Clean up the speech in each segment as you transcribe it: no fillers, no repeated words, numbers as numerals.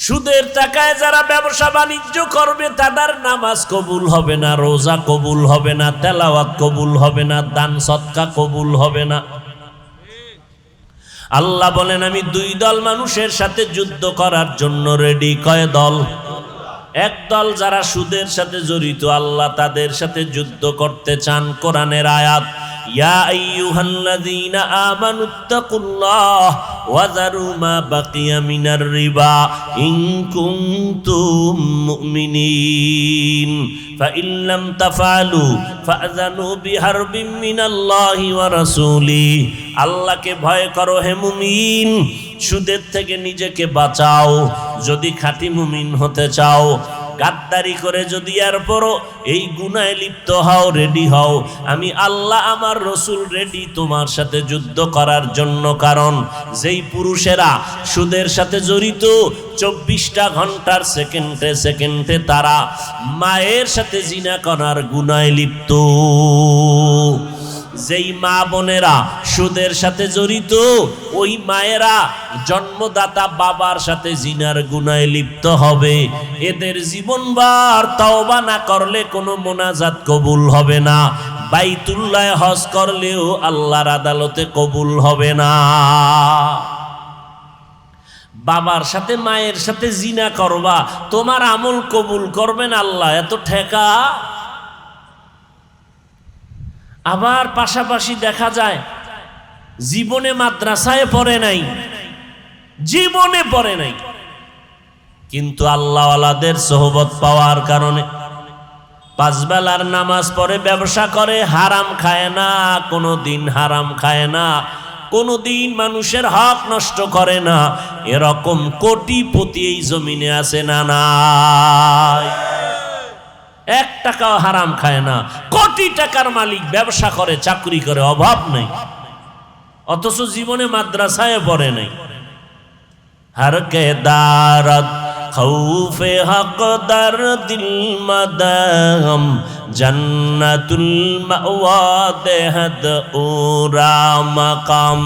সুদের টাকায় যারা ব্যবসা বাণিজ্য করবে তাদের নামাজ কবুল হবে না, রোজা কবুল হবে না, তেলাওয়াত কবুল হবে না, দান সদকা কবুল হবে না। আল্লাহ বলেন আমি দুই দল মানুষের সাথে যুদ্ধ করার জন্য রেডি। কয় দল? এক দল যারা সুদের সাথে জড়িত, আল্লাহ তাদের সাথে যুদ্ধ করতে চান। কোরআনের আয়াত, ইয়া আইয়ুহাল্লাযীনা আমানুত্তাকুল্লাহ ওয়া যারু মা বাকিয়া মিনার রিবা ইন কুনতুম মুমিনিন ফাইন লাম তাফআলু ফাযানু বিহারবিন মিনাল্লাহি ওয়া রাসূলিহি। আল্লাহকে ভয় করো হে মুমিন, সুদের থেকে নিজেকে বাঁচাও। যদি খাঁটি মুমিন হতে চাও, গাদ্দারি করে যদি এরপরও এই গুনাহে লিপ্ত হও, রেডি হও, আমি আল্লাহ আমার রসুল রেডি তোমার সাথে যুদ্ধ করার জন্য। কারণ যেই পুরুষেরা সুদের সাথে জড়িত, 24টা ঘন্টার সেকেন্ডে সেকেন্ডে তারা মায়ের সাথে জিনা করার গুনাহে লিপ্ত। যেই মা বোনেরা সুদের সাথে জড়িত, ওই মায়েরা জন্মদাতা বাবার সাথে জিনার গুনাহে লিপ্ত হবে। এদের জীবনভর তওবা না করলে কোনো মোনাজাত কবুল হবে না। বাইতুল্লাহ হজ করলেও আল্লাহর আদালতে কবুল হবে না। বাবার সাথে মায়ের সাথে জিনা করবা, তোমার আমল কবুল করবেন আল্লাহ? এত ঠেকা। আবার পাশাপাশি দেখা যায় জীবনে মাদ্রাসায় পড়ে নাই, জীবনে পড়ে নাই, কিন্তু আল্লাহওয়ালাদের সোহবত পাওয়ার কারণে 5 বেলার নামাজ পড়ে, ব্যবসা করে, হারাম খায় না, কোনোদিন হারাম খায় না, কোনোদিন মানুষের হক নষ্ট করে না। এরকম কোটিপতি এই জমিনে আছে না নাই? 1 টাকাও হারাম খায় না, কোটি টাকার মালিক, ব্যবসা করে, চাকরি করে, অভাব নেই, অথচ জীবনে মাদ্রাসায় পড়ে নাই। হর কে দারত খৌফে হক দর দিল মদম জন্নতুল মাওয়া দেহদ উরা মাকাম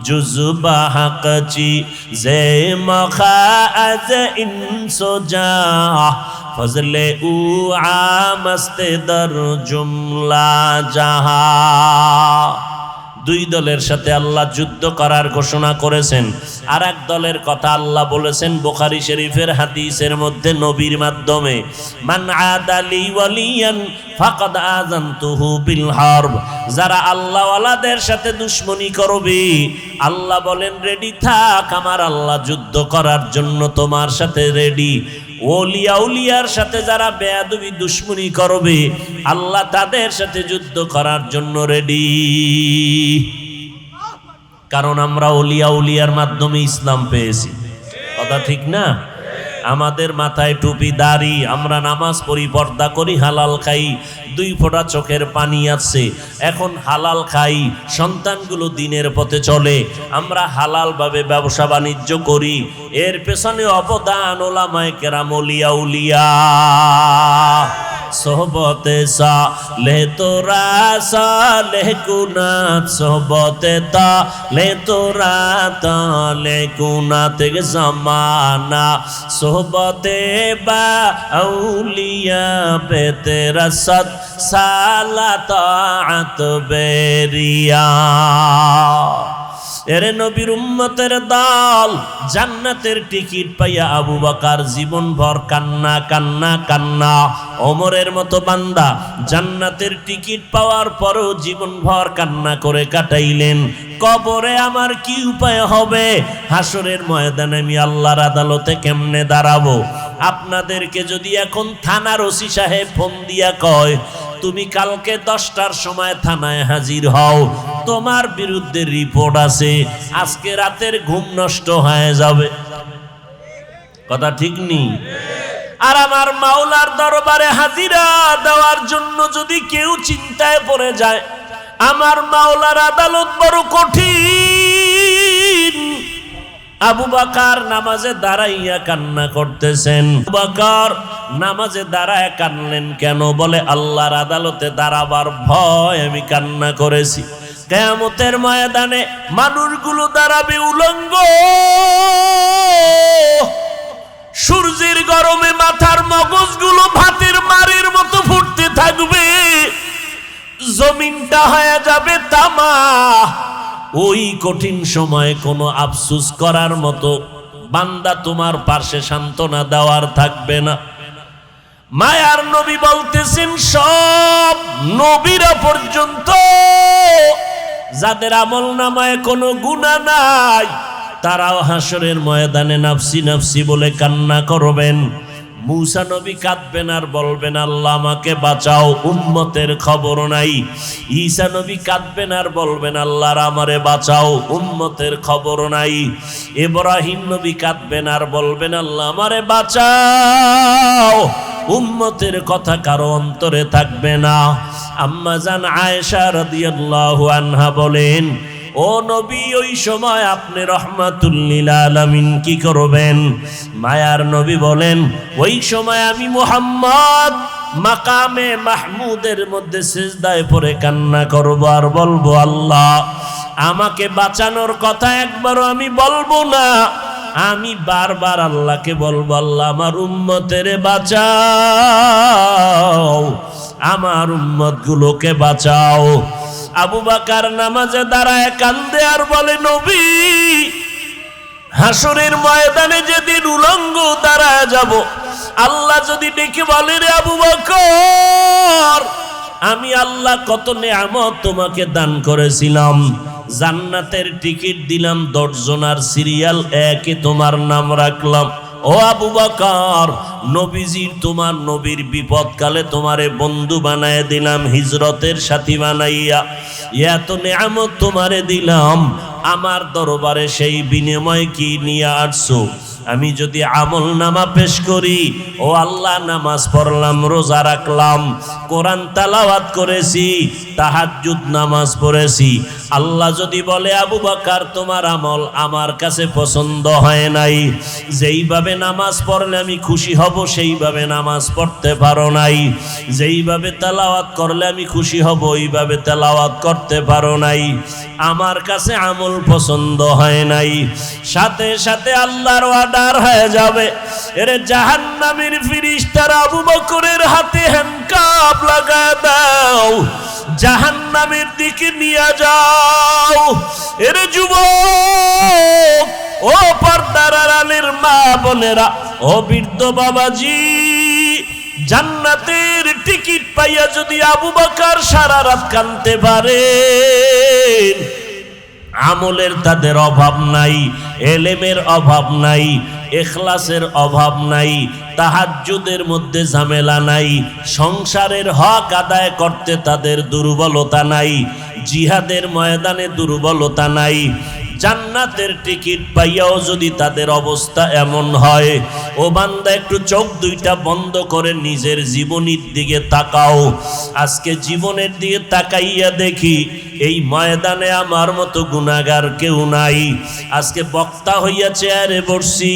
जुज़्बा हक़ ची ज़े मख़ाज़ इंसो जा फज़ले उ आमस्ते दर जुमला जहा। দুই দলের সাথে আল্লাহ যুদ্ধ করার ঘোষণা করেছেন। আর এক দলের কথা আল্লাহ বলেছেন বুখারী শরীফের হাদিসের মধ্যে নবীর মাধ্যমে, মান আদালি ওয়ালিয়ান ফাকাদ আযানতুহু বিল হারব। যারা আল্লাহওয়ালাদের সাথে দুশমনি করবে, আল্লাহ বলেন রেডি থাক, আমার আল্লাহ যুদ্ধ করার জন্য তোমার সাথে রেডি। ওলিয়া উলিয়ার সাথে যারা বেয়াদবি দুশমনি করবে, আল্লাহ তাদের সাথে যুদ্ধ করার জন্য রেডি। কারণ আমরা ওলিয়া উলিয়ার মাধ্যমে ইসলাম পেয়েছি, কথা ঠিক না? আমাদের মাথায় টুপি, দাড়ি, আমরা নামাজ পড়ি, পর্দা করি, হালাল খাই, 2 ফোঁটা চোখের পানি আছে, এখন হালাল খাই, সন্তানগুলো দিনের পথে চলে, আমরা হালাল ভাবে ব্যবসা বাণিজ্য করি। এর পেছনে অবদান ওলামায়ে কেরাম, ওলিয়া উলিয়া। সোহবতে সালেহ তোরা সালেহ কুনাত, সোহবতে তালেহ তোরা তালে কুনাত জামানা, সোহবতে বা আউলিয়া বে তেরা সদ সালা তাআত বেরিয়া। এরে নবীর উম্মতের দল, জান্নাতের টিকিট পাইয়া আবু বকর জীবন ভর কান্না কান্না কান্না। ওমরের মতো বান্দা জান্নাতের টিকিট পাওয়ার পরেও জীবন ভর কান্না করে কাটাইলেন। কবরে আমার কি উপায় হবে? হাসরের ময়দানে আমি আল্লাহর আদালতে কেমনে দাঁড়াবো? আপনাদেরকে যদি এখন থানার ওসি সাহেব ফোন দিয়া কয় তুমি কালকে 10টার সময় থানায় হাজির হও, তোমার বিরুদ্ধে রিপোর্ট আছে, আজকে রাতের ঘুম নষ্ট হয়ে যাবে, কথা ঠিক নেই? আর আমার মাওলার দরবারে হাজিরা দেওয়ার জন্য যদি কেউ চিন্তায় পড়ে যায়, আমার মাওলার আদালত বড় কঠিন। আবু বকর নামাজে দাঁড়াইয়া কান্না করতেছেন। আবু বকর নামাজে দাঁড়ায় কানলেন কেন? বলে আল্লাহর আদালতে দাঁড়াবার ভয় আমি কান্না করেছি। কিয়ামতের ময়দানে মানুষগুলো দাঁড়াবে উলঙ্গ, সূর্যের গরমে মাথার মগজগুলো ভাতের মারের মতো ফুটতে থাকবে, জমিনটা হয়ে যাবে তামা। ওই কঠিন সময়ে কোনো আফসোস করার মতো বান্দা তোমার পাশে সান্ত্বনা দেওয়ার থাকবে না। মায়ার নবী বলতেছেন, সব নবীরা পর্যন্ত যাদের আমল নামায় কোনো গুনাহ নাই, তারাও হাসরের ময়দানে নাফসি নাফসি বলে কান্না করবেন। মূসা নবী কাঁদবেন আর বলবেন, আল্লাহ আমাকে বাঁচাও, উম্মতের খবর নাই। ঈসা নবী কাঁদবেন আর বলবেন, আল্লাহর আমারে বাঁচাও, উম্মতের খবর নাই। ইব্রাহিম নবী কাঁদবেন আর বলবেন, আল্লাহ আমারে বাঁচাও, উম্মতের কথা কারো অন্তরে থাকবে না। আম্মা জান আয়েশা রাদিয়াল্লাহু আনহা বলেন, ও নবী, ওই সময় আপনি রহমাতুল লিল আলামিন কি করবেন? মায়ার নবী বলেন, ওই সময় আমি মুহাম্মদ মাকামে মাহমুদের মধ্যে সিজদায় পড়ে কান্না করব আর বলবো, আল্লাহ আমাকে বাঁচানোর কথা একবারও আমি বলবো না, আমি বারবার আল্লাহকে বলবো, আল্লাহ আমার উম্মতের বাঁচাও, আমার উম্মত গুলোকে বাঁচাও। আবু বকর নামাজে দাঁড়ায় কান্দে আর বলে, নবী হাসরের ময়দানে যেদিন উলঙ্গ দাঁড়ায় যাব, আল্লাহ যদি ডেকে বলে, রে আবু বকর, আমি আল্লাহ কত নেয়ামত তোমাকে দান করেছিলাম, জান্নাতের টিকিট দিলাম 10 জনার সিরিয়াল একে তোমার নাম রাখলাম। ও আবু বকর, নবীজির তোমার নবীর বিপদকালে তোমারে বন্ধু বানায় দিলাম, হিজরতের সাথী বানাইয়া এত নেয়ামত তোমারে দিলাম, আমার দরবারে সেই বিনিময় কি নিয়ে আসছো? আমি যদি আমল নামা পেশ করি, ও আল্লাহ নামাজ পড়লাম, রোজা রাখলাম, কোরআন তেলাওয়াত করেছি, তাহাজ্জুদ নামাজ পড়েছি, আল্লাহ যদি বলে, আবু বকর তোমার আমল আমার কাছে পছন্দ হয় নাই, যেইভাবে নামাজ পড়লে আমি খুশি হব সেইভাবে নামাজ পড়তে পারো নাই, যেইভাবে তেলাওয়াত করলে আমি খুশি হব ওইভাবে তেলাওয়াত করতে পারো নাই, আমার কাছে আমল পছন্দ হয় নাই, সাথে সাথে আল্লাহর অর্ডার হয়ে যাবে, এরে জাহান্নামের ফেরেশতারা আবু বকরের হাতে হ্যান্ডকাপ লাগায় দাও, জাহান্নামের দিকে নিয়ে যাও। এরে যুবক, ও পর্দার আড়ালের মা বোনেরা, ও বৃদ্ধ বাবাজি, জান্নাতের টিকিট পাইয়া যদি আবু বকর সারা রাত কাঁদতে পারে, আমলের তাদের অভাব নাই, এলেমের অভাব নাই, ইখলাসের অভাব নাই, তাহাজ্জুদের মধ্যে ঝামেলা নাই, সংসারের হক আদায় করতে তাদের দুর্বলতা নাই, জিহাদের ময়দানে দুর্বলতা নাই, জান্নাতের টিকিট পাইয়াও যদি তাদের অবস্থা এমন হয়, ও বান্দা একটু চোখ দুইটা বন্ধ করে নিজের জীবনের দিকে তাকাও। আজকে জীবনের দিকে তাকাইয়া দেখি এই ময়দানে আমার মতো গুনাহগার কেউ নাই। আজকে বক্তা হইয়া চেয়ারে বসছি,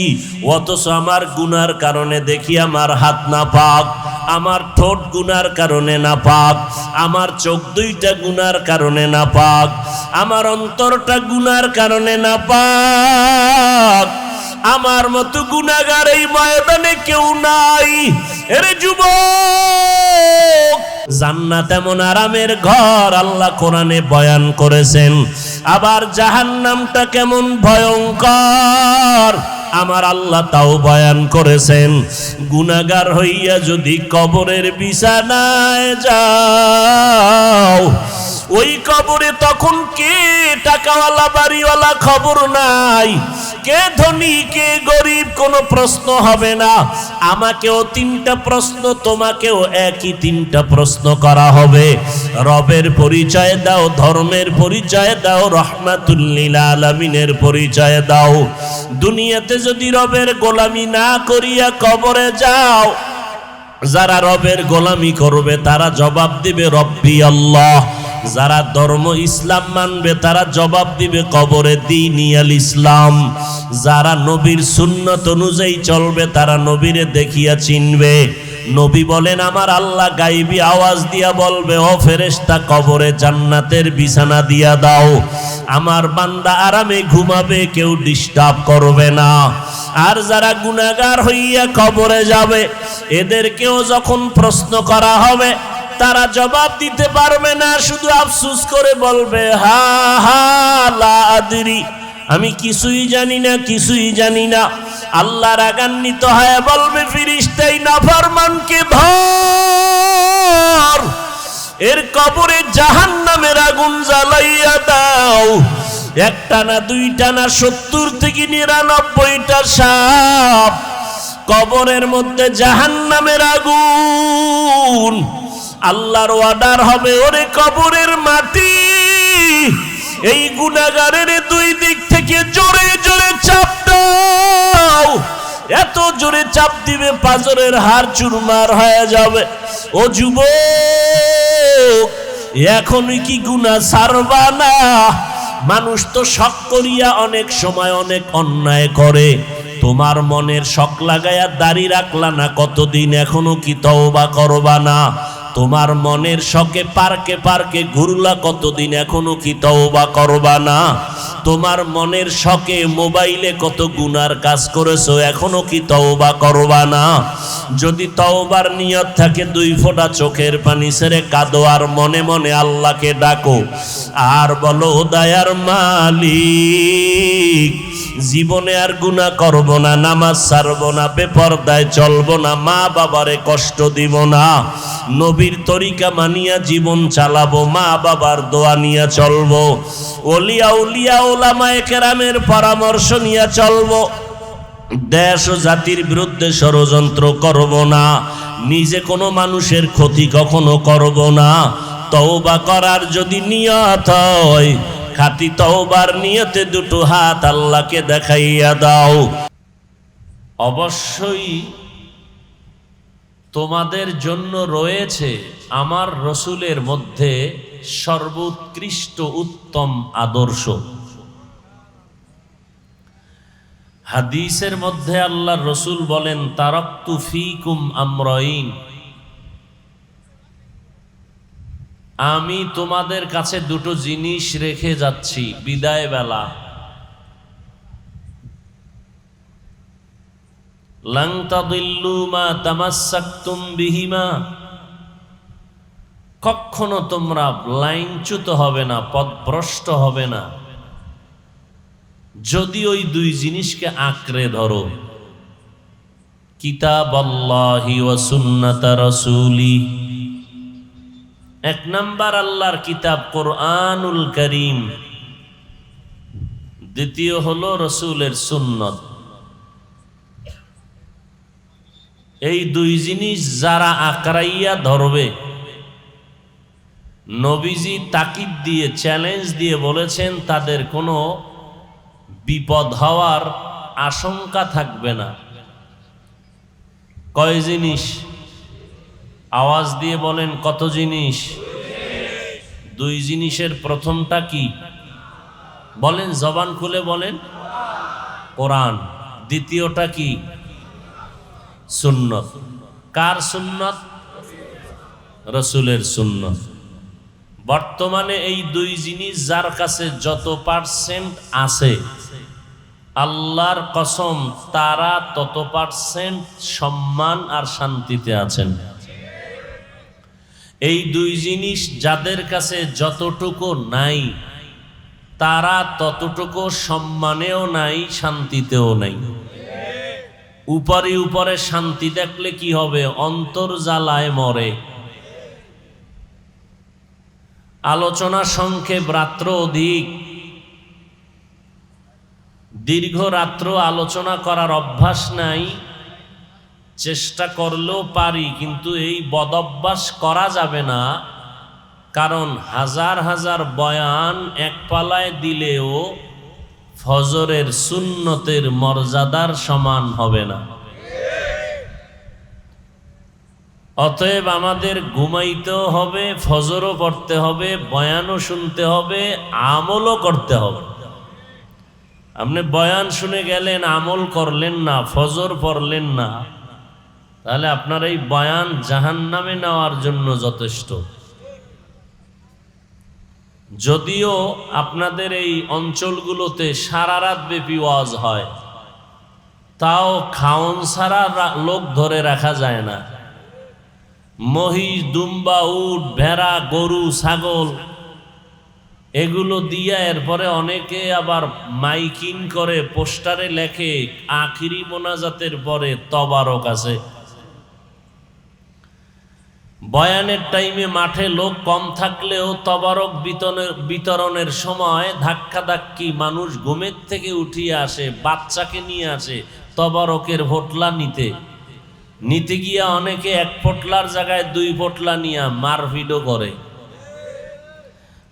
অথচ আমার গুনার কারণে দেখি আমার হাত না পাক, আমার ঠোঁট গুনার কারণে না পাক, আমার চোখ দুইটা গুনার কারণে না পাক, আমার অন্তরটা গুনার কারণে না পাক। আমার মতো গুনাহগার এই ময়দানে কেউ নাই। এরে যুবক, জান্নাত এমন আরামের ঘর আল্লাহ কোরআনে বয়ান করেছেন, আবার জাহান্নামটা কেমন ভয়ঙ্কর আমার আল্লাহ তাও বয়ান করেছেন। গুনাহগার হইয়া যদি কবরের বিছানায় যাও, ওই কবরে তখন কে টাকাওয়ালা বাড়িওয়ালা খবর নাই, কে ধনী কে গরিব কোনো প্রশ্ন হবে না। আমাকেও 3টা প্রশ্ন, তোমাকেও একই 3টা প্রশ্ন করা হবে। রবের পরিচয় দাও, ধর্মের পরিচয় দাও, রহমাতুল লিল আলামিনের পরিচয় দাও। দুনিয়াতে যদি রবের গোলামি না করিয়া কবরে যাও, যারা রবের গোলামি করবে তারা জবাব দিবে রব্বি আল্লাহ, যারা ধর্ম ইসলাম মানবে তারা জবাব দিবে কবরে দীনিয়াল ইসলাম, যারা নবীর সুন্নত অনুযায়ী চলবে তারা নবীরে দেখিয়া চিনবে। নবী বলেন, আমার আল্লাহ গাইবী আওয়াজ দিয়া বলবে, ও ফেরেশতা কবরে জান্নাতের বিছানা দিয়া দাও, আমার বান্দা আরামে ঘুমাবে, কেউ ডিস্টার্ব করবে না। আর যারা গুনাহগার হইয়া কবরে যাবে এদেরকেও যখন প্রশ্ন করা হবে তারা জবাব দিতে পারবে না, শুধু আফসোস করে বলবে হা হা লা আদরি, আমি কিছুই জানি না, কিছুই জানি না। আল্লাহ রাগান্বিত হয়ে বলবে ফেরেশতাই নাফরমানকে ধর, এর কবরে জাহান্নামের আগুন জ্বালাইয়া দাও। একটা না দুইটা না 70 থেকে 99টা সাপ কবরের মধ্যে জাহান্নামের আগুন। আল্লাহর অর্ডার হবে, ওরে কবরের মাটি এই গুনাহগারের দুই দিক থেকে জোরে জোরে চাপ দাও। এত জোরে চাপ দিবে পাজরের হাড় চুরমার হয়ে যাবে। ও যুবক, এখনই কি গুনাহ ছাড়বা না? মানুষ তো শখ করিয়া অনেক সময় অনেক অন্যায় করে। তোমার মনের শখ লাগাইয়া দাড়ি রাখলা না কতদিন, এখনো কি তওবা করবা না? তোমার মনের শখে পার্কে পার্কে ঘুরলা কতদিন, এখনো কি তওবা করবা না? তোমার মনের শখে মোবাইলে কত গুনার কাজ করেছো, এখনো কি তওবা করবা না? যদি তওবার নিয়ত থাকে 2 ফোঁটা চোখের পানি ছেড়ে কাঁদো আর মনে মনে আল্লাহকে ডাকো আর বলো, দয়ার মালিক জীবনে আর গুনাহ করব না, নামাজ ছাড়ব না, বেপরদায় চলব না, মা বাবারে কষ্ট দিব না, নবীর তরিকা মানিয়া জীবন চালাবো, মা বাবার দোয়া নিয়ে চলবো, ওলিয়া উলিয়া ওলামায়ে কেরামের পরামর্শ নিয়ে চলবো, দেশ ও জাতির বিরুদ্ধে ষড়যন্ত্র করব না, নিজে কোনো মানুষের ক্ষতি কখনো করব না। তওবা করার যদি নিয়ত হয়, খাঁটি তওবার নিয়তে 2 হাত আল্লাহকে দেখাইয়া দাও। অবশ্যই তোমাদের জন্য রয়েছে আমার রসুলের মধ্যে সর্বোৎকৃষ্ট উত্তম আদর্শ। হাদিসের মধ্যে আল্লাহর রসুল বলেন, তারাকতু ফীকুম আমরাইন, আমি তোমাদের কাছে 2টো জিনিস রেখে যাচ্ছি বিদায় বেলা। লান তাদিল্লু মা তামাসসাকতুম বিহিমা, কখনো তোমরা লাইনচ্যুত হবে না, পথভ্রষ্ট হবে না যদি ওই 2 জিনিসকে আঁকড়ে ধরো। কিতাবাল্লাহি ওয়া সুন্নাতা রাসূলি, 1 নাম্বার আল্লাহর কিতাব কোরআনুল কারীম, দ্বিতীয় হলো রসুলের সুন্নত। এই 2 জিনিস যারা আঁকড়াইয়া ধরবে, নবীজি তাকিদ দিয়ে চ্যালেঞ্জ দিয়ে বলেছেন তাদের কোনো বিপদ হওয়ার আশঙ্কা থাকবে না। কয় জিনিস? আওয়াজ দিয়ে বলেন, কত জিনিস? 2 জিনিসের প্রথমটা কি বলেন? জবান খুলে বলেন, কোরআন। দ্বিতীয়টা কি? সুন্নত। কার সুন্নত? রসুলের সুন্নত। বর্তমানে এই 2 জিনিস যার কাছে যত পার্সেন্ট আছে, আল্লাহর কসম তারা তত পার্সেন্ট সম্মান আর শান্তিতে আছেন। এই 2 জিনিস যাদের কাছে যতটুকু নাই, তারা ততটুকু সম্মানেও নাই, শান্তিতেও নাই। উপরে উপরে শান্তি দেখলে কি হবে? অন্তর জ্বালায় মরে। আলোচনা সংক্ষেপ, রাত্র অধিক, দীর্ঘ রাত্র আলোচনা করার অভ্যাস নাই, চেষ্টা করলেও পারি, কিন্তু এই বদঅভ্যাস করা যাবে না। কারণ হাজার হাজার বয়ান এক পালায় দিলেও ফজরের সুন্নতের মর্যাদার সমান হবে না। অতএব আমাদের ঘুমাইতেও হবে, ফজরও পড়তে হবে, বয়ানও শুনতে হবে, আমলও করতে হবে। আপনি বয়ান শুনে গেলেন, আমল করলেন না, ফজর পড়লেন না, তাহলে আপনার এই বয়ান জাহান্নামে নেওয়ার জন্য যথেষ্ট। যদিও আপনাদের এই অঞ্চলগুলোতে সারা রাত ব্যাপী ওয়াজ হয়, তাও খাওন ছাড়া লোক ধরে রাখা যায় না। মহিষ, দুম্বা, উট, ভেড়া, গরু, ছাগল এগুলো দিয়া এরপরে অনেকে আবার মাইকিং করে, পোস্টারে লেখে আখিরি মোনাজাতের পরে তবারক আছে। বয়ানের টাইমে মাঠে লোক কম থাকলেও তবারক বিতরণের সময় ধাক্কাধাক্কি, মানুষ ঘুমের থেকে উঠিয়ে আসে, বাচ্চাকে নিয়ে আসে তবারকের পোটলা নিতে গিয়া অনেকে এক পোটলার জায়গায় 2 পোটলা নিয়ে মারপিটও করে।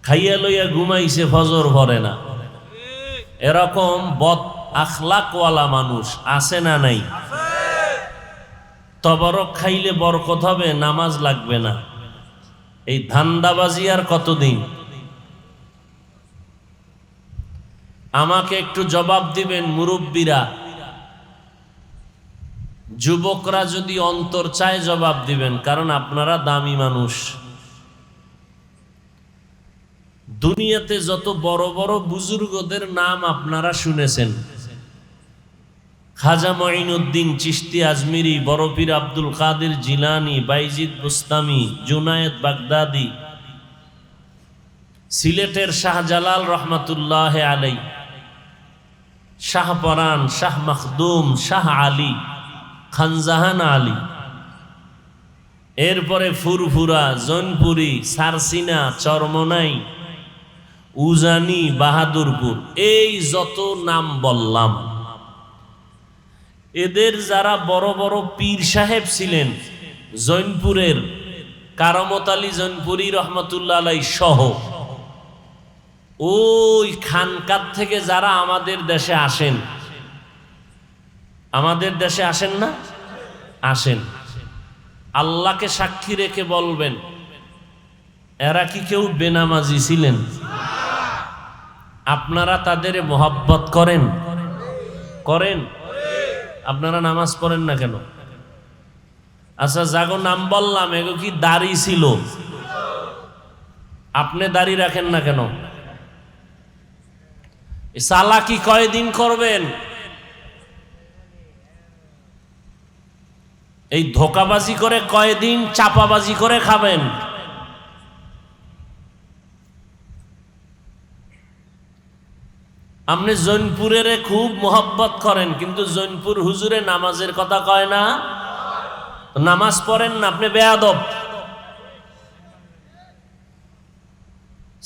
খাইয়া লইয়া ঘুমাইছে, ফজর ভরে না। এরকম বদ আখলাকওয়ালা মানুষ আছে না নাই? তবারক খাইলে বরকত হবে, নামাজ লাগবে না। এই ধান্দাবাজি আর কতদিন? আমাকে একটু জবাব দিবেন মুরব্বীরা, যুবকরা যদি অন্তর চায় জবাব দিবেন, কারণ আপনারা দামি মানুষ। দুনিয়াতে যত বড় বড় বুজুর্গদের নাম আপনারা শুনেছেন, খাজা মঈনুদ্দিন চিশতি আজমিরি, বড় পীর আব্দুল কাদের জিলানী, বাইজিদ বুস্তামি, জুনায়েদ বাগদাদি, সিলেটের শাহজালাল রহমাতুল্লাহ আলাই, শাহপরান, শাহ মখদুম, শাহ আলী, খানজাহান আলী, এরপরে ফুরফুরা, জৈনপুরি, সারসিনা, চরমনাই, উজানি, বাহাদুরপুর, এই যত নাম বললাম, এদের যারা বড় বড় পীর সাহেব ছিলেন, জৈনপুরের কারামত আলী জৈনপুরি রহমতুল্লাহ আলাই সহ, ওই খানকাত থেকে যারা আমাদের দেশে আসেন, আমাদের দেশে আসেন না? আসেন। আল্লাহকে সাক্ষী রেখে বলবেন, এরা কি কেউ বেনামাজি ছিলেন? আপনারা তাদের মোহাব্বত করেন? করেন? আপনারা নামাজ পড়েন না কেন? আচ্ছা, যাগো নাম বললাম, এগো কি দাড়ি ছিল? আপনি দাড়ি রাখেন না কেন? চালাকি কয়দিন করবেন? এই ধোকাবাজি করে কয়দিন চাপাবাজি করে খাবেন? আপনি জৈনপুরের খুব মোহাব্বত করেন, কিন্তু জৈনপুর হুজুরে নামাজের কথা কয় না, নামাজ পড়েন না, আপনি বেয়াদব।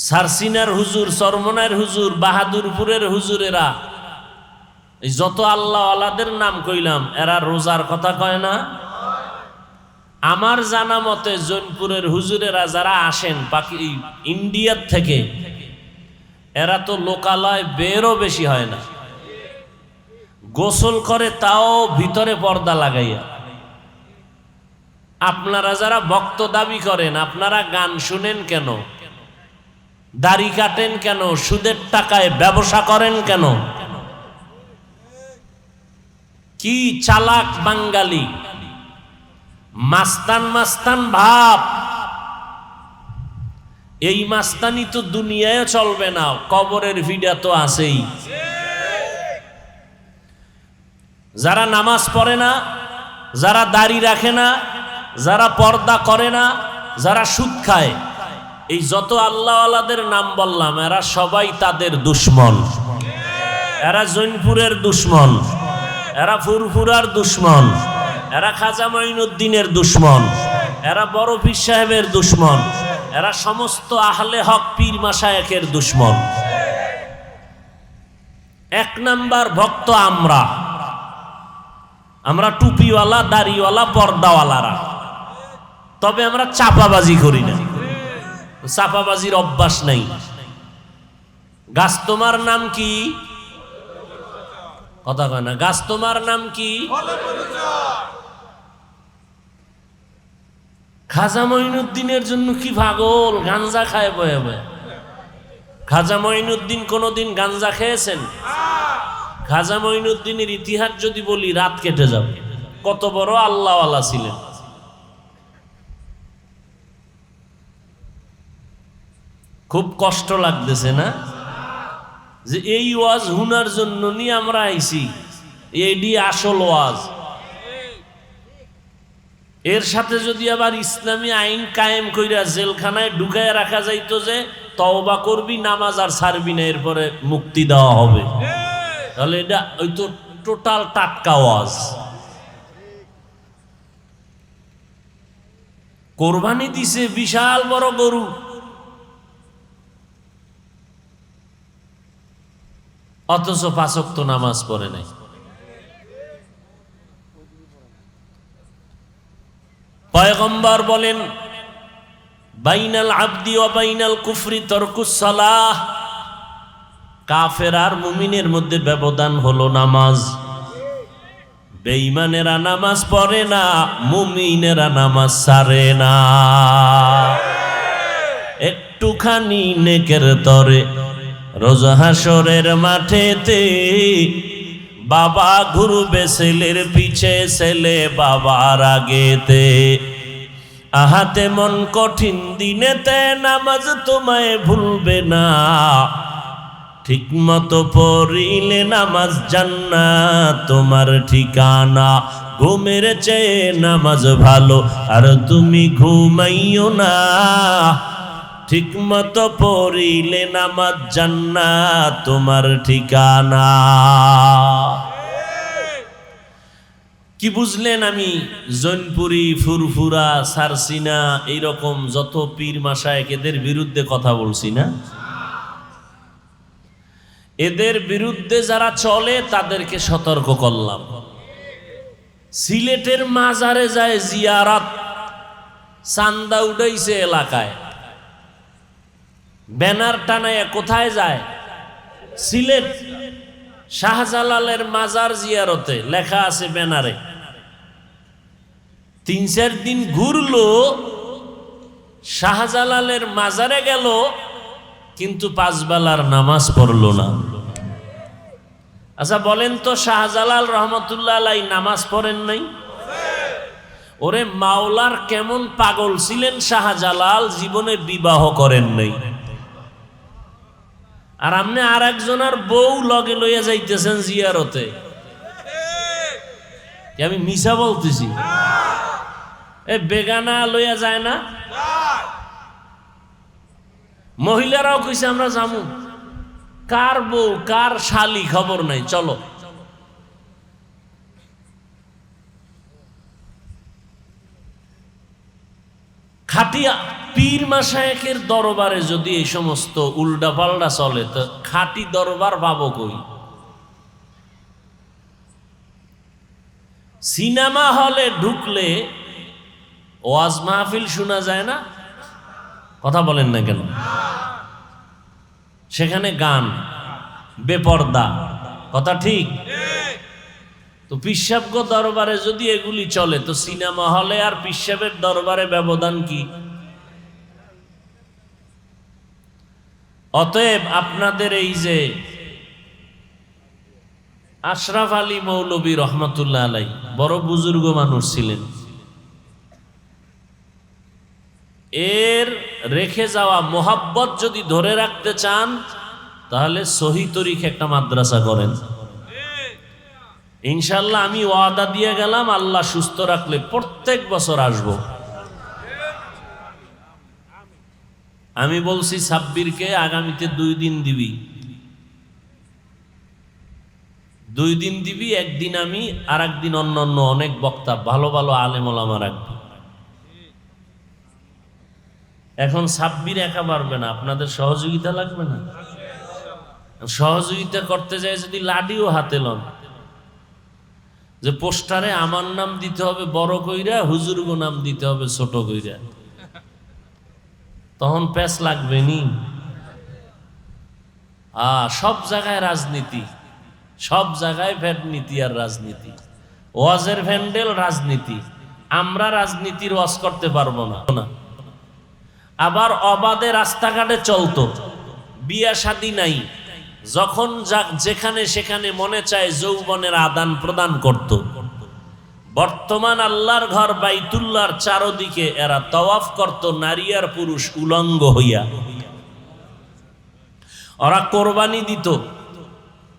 সারসিনার হুজুর, চরমনার হুজুর, বাহাদুরপুরের হুজুরেরা, এই যত আল্লাহ আলাদের নাম কইলাম, এরা রোজার কথা কয় না। আমার জানা মতে জৈনপুরের হুজুরেরা যারা আসেন ইন্ডিয়ার থেকে, এরা তো লোকালয় বেরও বেশি হয় না, গোসল করে তাও ভিতরে পর্দা লাগাইয়া। আপনারা যারা ভক্ত দাবি করেন, আপনারা গান শুনেন কেন? দাড়ি কাটেন কেন? সুদের টাকায় ব্যবসা করেন কেন? কি চালাক বাঙালি, মাস্তান মাস্তান ভাব। এই মাস্তানি তো দুনিয়ায় চলবে না, কবরের ভিড়া তো আছেই। যারা নামাজ পড়ে না, যারা দাড়ি রাখে না, যারা পর্দা করে না, যারা সুদ খায়, এই যত আল্লাহওয়ালাদের নাম বললাম, এরা সবাই তাদের দুশ্মন। এরা জৈনপুরের দুশ্মন, এরা ফুরফুরার দুশ্মন, এরা খাজা মঈনুদ্দিনের দুশ্মন, এরা বড় পীর সাহেবের দুশ্মন, এরা সমস্ত আহলে হক পীর মাশায়েখের দুশ্মন। 1 নাম্বার ভক্ত আমরা টুপিওয়ালা, দাড়িওয়ালা, পর্দাওয়ালারা। তবে আমরা চাপাবাজি করি না, চাপাবাজির অভ্যাস নাই। গাছ তোমার নাম কি? কথা কয় না। গাছ তোমার নাম কি? খাজা মঈনুদ্দিনের জন্য কি পাগল, গাঞ্জা খায় বয়ে বয়ে। খাজা মঈনুদ্দিন কোনোদিন গাঞ্জা খেয়েছেন? খাজা মঈনুদ্দিনের ইতিহাস যদি বলি রাত কেটে যাবে, কত বড় আল্লাহওয়ালা ছিলেন। খুব কষ্ট লাগতেছে না যে এই ওয়াজ হুনার জন্য নিয়ে আমরা আইছি, এডি আসল ওয়াজ। এর সাথে যদি আবার ইসলামী আইন কায়েম কইরা জেলখানায় ঢুকায় রাখা যাইতো যে তওবা করবি, নামাজ আর ছাড়বি না, এরপরে মুক্তি দেওয়া হবে, তাহলে এটা ওই তো টোটাল টাটকা ওয়াজ। কোরবানি দিছে বিশাল বড় গরু, অথচ 5 ওয়াক্ত নামাজ পড়ে নাই। পয়গম্বর বলেন, বাইনাল আবদি ওয়া বাইনাল কুফরি তারকুস সালাহ, কাফের আর মুমিনের মধ্যে ব্যবধান হলো নামাজ। বেঈমানেরা নামাজ পড়ে না, মুমিনেরা নামাজ ছাড়ে না। একটুখানি নেকের তরে রোজ হাসরের মাঠেতে বাবা ঘুরবে ছেলের পিছে, ছেলে বাবার আগেতে। আহাতে মন কঠিন দিনেতে নামাজ তোমায় ভুলবে না, ঠিক মতো পড়িলে নামাজ জান্নাত তোমার ঠিকানা। ঘুমের চেয়ে নামাজ ভালো আর তুমি ঘুমাইও না, ঠিক মতো পড়িলে নামাজ জান্নাত তোমার ঠিকানা। কি বুঝলেন? আমি জৈনপুরি, ফুরফুরা, সারসিনা এইরকম যত পীর মাশায়েখ এদের বিরুদ্ধে কথা বলছি না? এদের বিরুদ্ধে যারা চলে তাদেরকে সতর্ক করলাম। সিলেটের মাজারে যায় জিয়ারাত, চান্দা উঠাইছে এলাকায়, ব্যানার টানায় কোথায় যায়? সিলেট শাহজালালের মাজার জিয়ারতে লেখা আছে ব্যানারে। 3-4 দিন ঘুরলো, শাহজালালের মাজারে গেল, কিন্তু 5 বেলার নামাজ পড়লো না। আচ্ছা বলেন তো, শাহজালাল রহমতুল্লাহ আলাইহি নামাজ পড়েন নাই? ওরে মাওলার কেমন পাগল ছিলেন শাহজালাল, জীবনে বিবাহ করেন নাই। আর আপনি আর একজনের বউ লগে লইয়া যাইতেছেন জিয়ারতে। আমি মিছা বলতেছি? এ বেগানা লইয়া যায় না? মহিলারাও কইছে আমরা যামু, কার বউ কার শালি খবর নাই, চলো। খাটিয়া পীর মাশায়েখের দরবারে যদি এই সমস্ত উল্টা পাল্টা চলে, তো খাঁটি দরবার পাবো কই? সিনেমা হলে ঢুকলে ওয়াজ মাহফিল শোনা যায় না? কথা বলেন না কেন? সেখানে গান, বেপর্দা, কথা ঠিক? তো পিসাবগ দরবারে যদি এগুলি চলে, তো সিনেমা হলে আর পিসাবের দরবারে ব্যবধান কি? অতএব আপনাদের এই যে আশরাফ আলী মৌলভী রহমতুল্লাহ আলাইহি বড় বুজুর্গ মানুষ ছিলেন, এর রেখে যাওয়া মোহাব্বত যদি ধরে রাখতে চান, তাহলে সহি তরিকে একটা মাদ্রাসা করেন। ইনশাল্লাহ আমি ওয়াদা দিয়ে গেলাম, আল্লাহ সুস্থ রাখলে প্রত্যেক বছর আসব। আমি বলছি সাব্বিরকে আগামীতে 2 দিন দিবি, 2 দিন দিবি, একদিন আমি, আর একদিন অন্য অনেক বক্তা ভালো ভালো আলেম ওলামা রাখবি। এখন সাব্বির একা পারবে না, আপনাদের সহযোগিতা লাগবে না? সহযোগিতা করতে যায় যদি লাডিও হাতে লন, যে পোস্টারে আমার নাম দিতে হবে বড় কইরা, হুজুরগো নাম দিতে হবে ছোট কইরা, তখন প্যাচ লাগবে নি? সব জায়গায় রাজনীতি, সব জায়গায় ভ্যাট নীতি আর রাজনীতি, ওয়াজের ভ্যান্ডেল রাজনীতি। আমরা রাজনীতির ওয়াজ করতে পারবো না। আবার অবাধে রাস্তাঘাটে চলতো, বিয়া শাদী নাই, যখন যেখানে সেখানে মনে চায় যৌবনের আদান প্রদান করত। বর্তমান আল্লাহর ঘর বাইতুল্লাহর চারদিকে এরা তওয়াফ করত নারী আর পুরুষ উলঙ্গ হইয়া। ওরা কোরবানি দিত,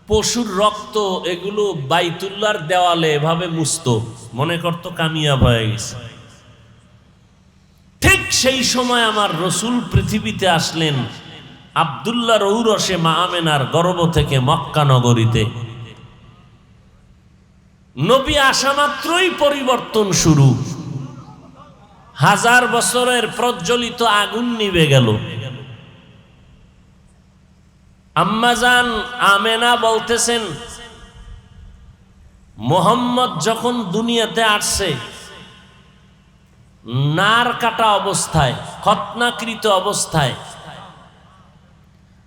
পশুর রক্ত এগুলো বাইতুল্লাহর দেওয়ালে এভাবে মুছতো, মনে করতো কামিয়াব হয়ে গেছে। ঠিক সেই সময় আমার রসুল পৃথিবীতে আসলেন আব্দুল্লাহর ঔরসে মা আমেনার গর্ভ থেকে মক্কা নগরীতে। নবী আসা মাত্রই পরিবর্তন শুরু। 1000 বছরের প্রজ্বলিত আগুন নিভে গেল। আম্মাজান আমেনা বলতেছেন, মুহাম্মদ যখন দুনিয়াতে আসছে নার কাটা অবস্থায়, খতনাকৃত অবস্থায়,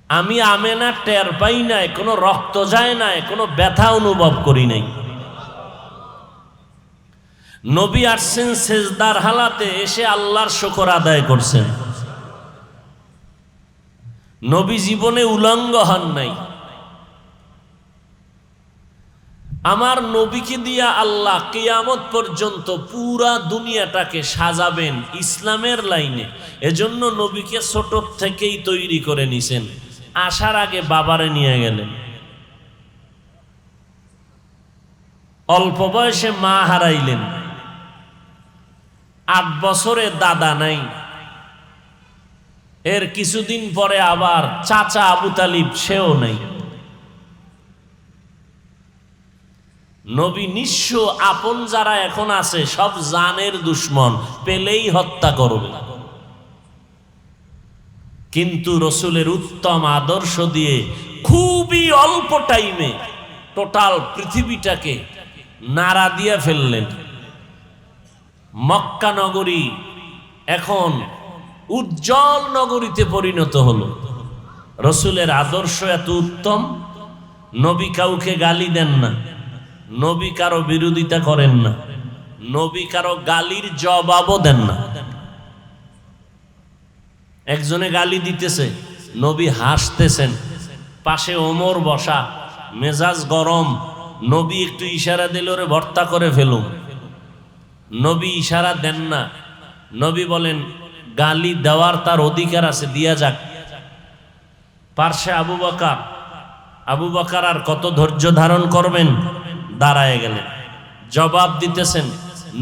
আমি আমেনা টের পাই নাই, কোনো রক্ত যায় নাই, কোনো ব্যথা অনুভব করি নাই। নবী আসছেন সেজদার হালাতে, এসে আল্লাহর শুকর আদায় করছেন। নবী জীবনে উলঙ্গ হন নাই। আমার নবীকে দিয়া আল্লাহ কিয়ামত পর্যন্ত পুরা দুনিয়াটাকে সাজাবেন ইসলামের লাইনে। এজন্য নবীকে ছোট থেকেই তৈরি করে নিছেন। আসার আগে বাবারে নিয়ে গেলেন, অল্প বয়সে মা হারাইলেন, 8 বছরে দাদা নাই। এর কিছুদিন পরে আবার চাচা আবু তালিব, সেও নাই। নবী নিঃস্ব, আপন যারা এখন আছে সব জানের দুশ্মন, পেলেই হত্যা করবে। কিন্তু রসুলের উত্তম আদর্শ দিয়ে খুবই অল্প টাইমে টোটাল পৃথিবীটাকে নাড়া দিয়ে ফেললেন। মক্কা নগরী এখন উজ্জ্বল নগরীতে পরিণত হলো। রসুলের আদর্শ এত উত্তম, নবী কাউকে গালি দেন না, নবী কারো বিরোধিতা করেন না, নবী কারো গালির জবাবও দেন না। একজনে গালি দিতেছে, নবী হাসতেছেন, পাশে ওমর বসা, মেজাজ গরম, নবী একটু ইশারা দিল, রে ভর্তা করে ফেলুম। নবী ইশারা দেন না, নবী বলেন গালি দেওয়ার তার অধিকার আছে, দিয়া যাক। পার্শ্বে আবু বকর আর কত ধৈর্য ধারণ করবেন, দাঁড়ায় গেলেন, জবাব দিতেছেন।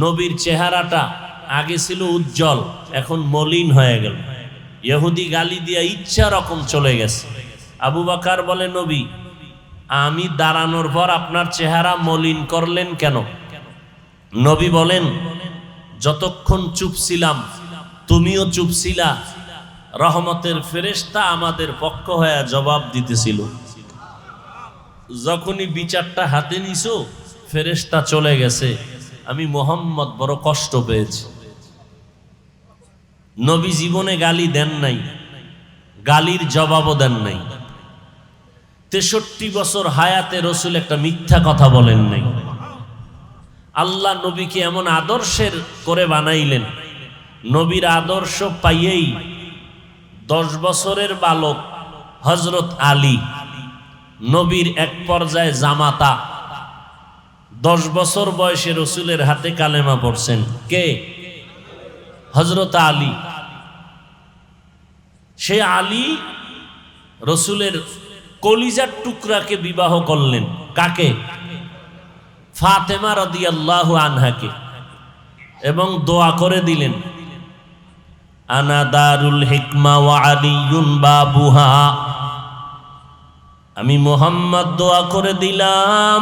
নবীর চেহারাটা আগে ছিল উজ্জ্বল, এখন মলিন হয়ে গেল। ইহুদি গালি দিয়া ইচ্ছা রকম চলে গেছে। আবু বকর বলে, নবী আমি দাঁড়ানোর পর আপনার চেহারা মলিন করলেন কেন? নবী বলেন, যতক্ষণ চুপ ছিলাম তুমিও চুপ ছিলা, রহমতের ফেরেশতা আমাদের পক্ষ হয়ে জবাব দিতেছিল। যখনই বিচারটা হাতে নিছো ফেরেশতা চলে গেছে, আমি মুহাম্মদ বড় কষ্ট পেয়েছি। নবী জীবনে গালি দেন নাই, গালির জবাবও দেন নাই। 63 বছর হায়াতে রসুল একটা মিথ্যা কথা বলেন নাই। আল্লাহ নবীকে এমন আদর্শের করে বানাইলেন, নবীর আদর্শ পাইয়েই 10 বছরের বালক হযরত আলী, নবীর এক পর্যায়ে জামাতা, 10 বছর বয়সে রসুলের হাতে কালেমা পড়ছেন। কে? হযরত আলী। সে আলী রসুলের কলিজার টুকরাকে বিবাহ করলেন। কাকে? ফাতেমা রাদিয়াল্লাহু আনহাকে। এবং দোয়া করে দিলেন, আনা দারুল হিকমা ওয়া আলিয়ুন বাবুহা। আমি মুহাম্মদ দোয়া করে দিলাম,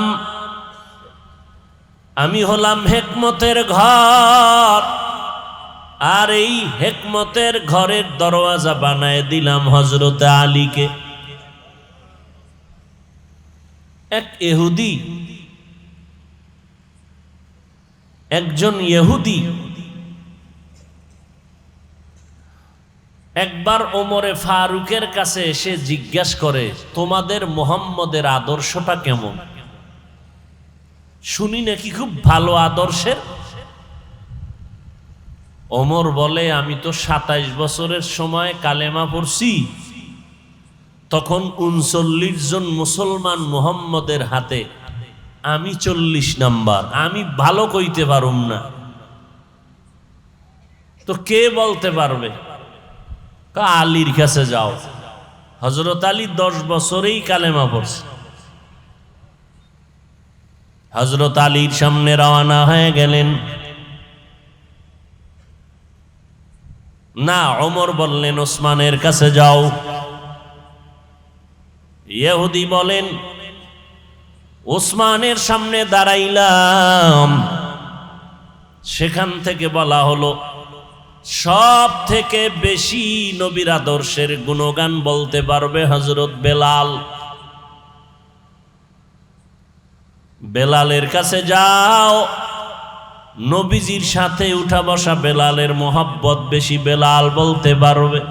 আমি হলাম হেকমতের ঘর, আর এই হেকমতের ঘরের দরওয়াজা বানায় দিলাম হযরত আলীকে। এক ইহুদি, একজন ইহুদি একবার ওমরে ফারুকের কাছে এসে জিজ্ঞাসা করে, তোমাদের মুহাম্মদের আদর্শটা কেমন? শুনি নাকি খুব ভালো আদর্শের। ওমর বলে, আমি তো 27 বছরের সময় কালেমা পড়ছি, তখন 39 জন মুসলমান মুহাম্মদের হাতে, আমি 40 নাম্বার, আমি ভালো কইতে পারুম না। তো কে বলতে পারবে? আলীর কাছে যাও। হযরত আলী 10 বছরেই কালেমা পড়ছে। হযরত আলীর সামনে রওনা হয়ে গেলেন। না, ওমর বললেন ওসমানের কাছে যাও। ইহুদি বলেন ওসমানের সামনে দাঁড়াইলাম, সেখান থেকে বলা হলো সব থেকে বেশি নবীর আদর্শের গুণগান বলতে পারবে হযরত বেলাল। বেলালের কাছে যাও, নবীজির সাথে উঠা বসা বেলালের মোহাব্বত বেশি, বেলাল বলতে পারবে।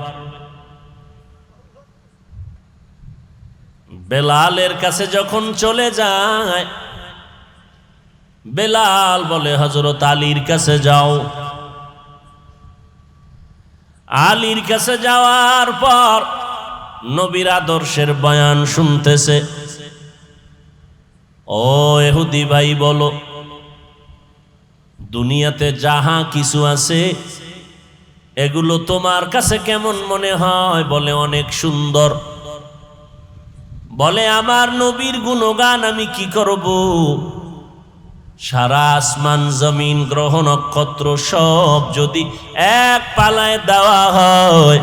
বেলালের কাছে যখন চলে যায়, বেলাল বলে হযরত আলীর কাছে যাও। আলীর কাছে যাওয়ার পর নবীর আদর্শের বয়ান শুনতেছে। ও ইহুদি ভাই, বলো দুনিয়াতে যাহা কিছু আছে এগুলো তোমার কাছে কেমন মনে হয়? বলে অনেক সুন্দর। বলে আমার নবীর গুণগান আমি কি করব? সারা আসমান জমিন গ্রহ নক্ষত্র সব যদি এক পালায় দেওয়া হয়,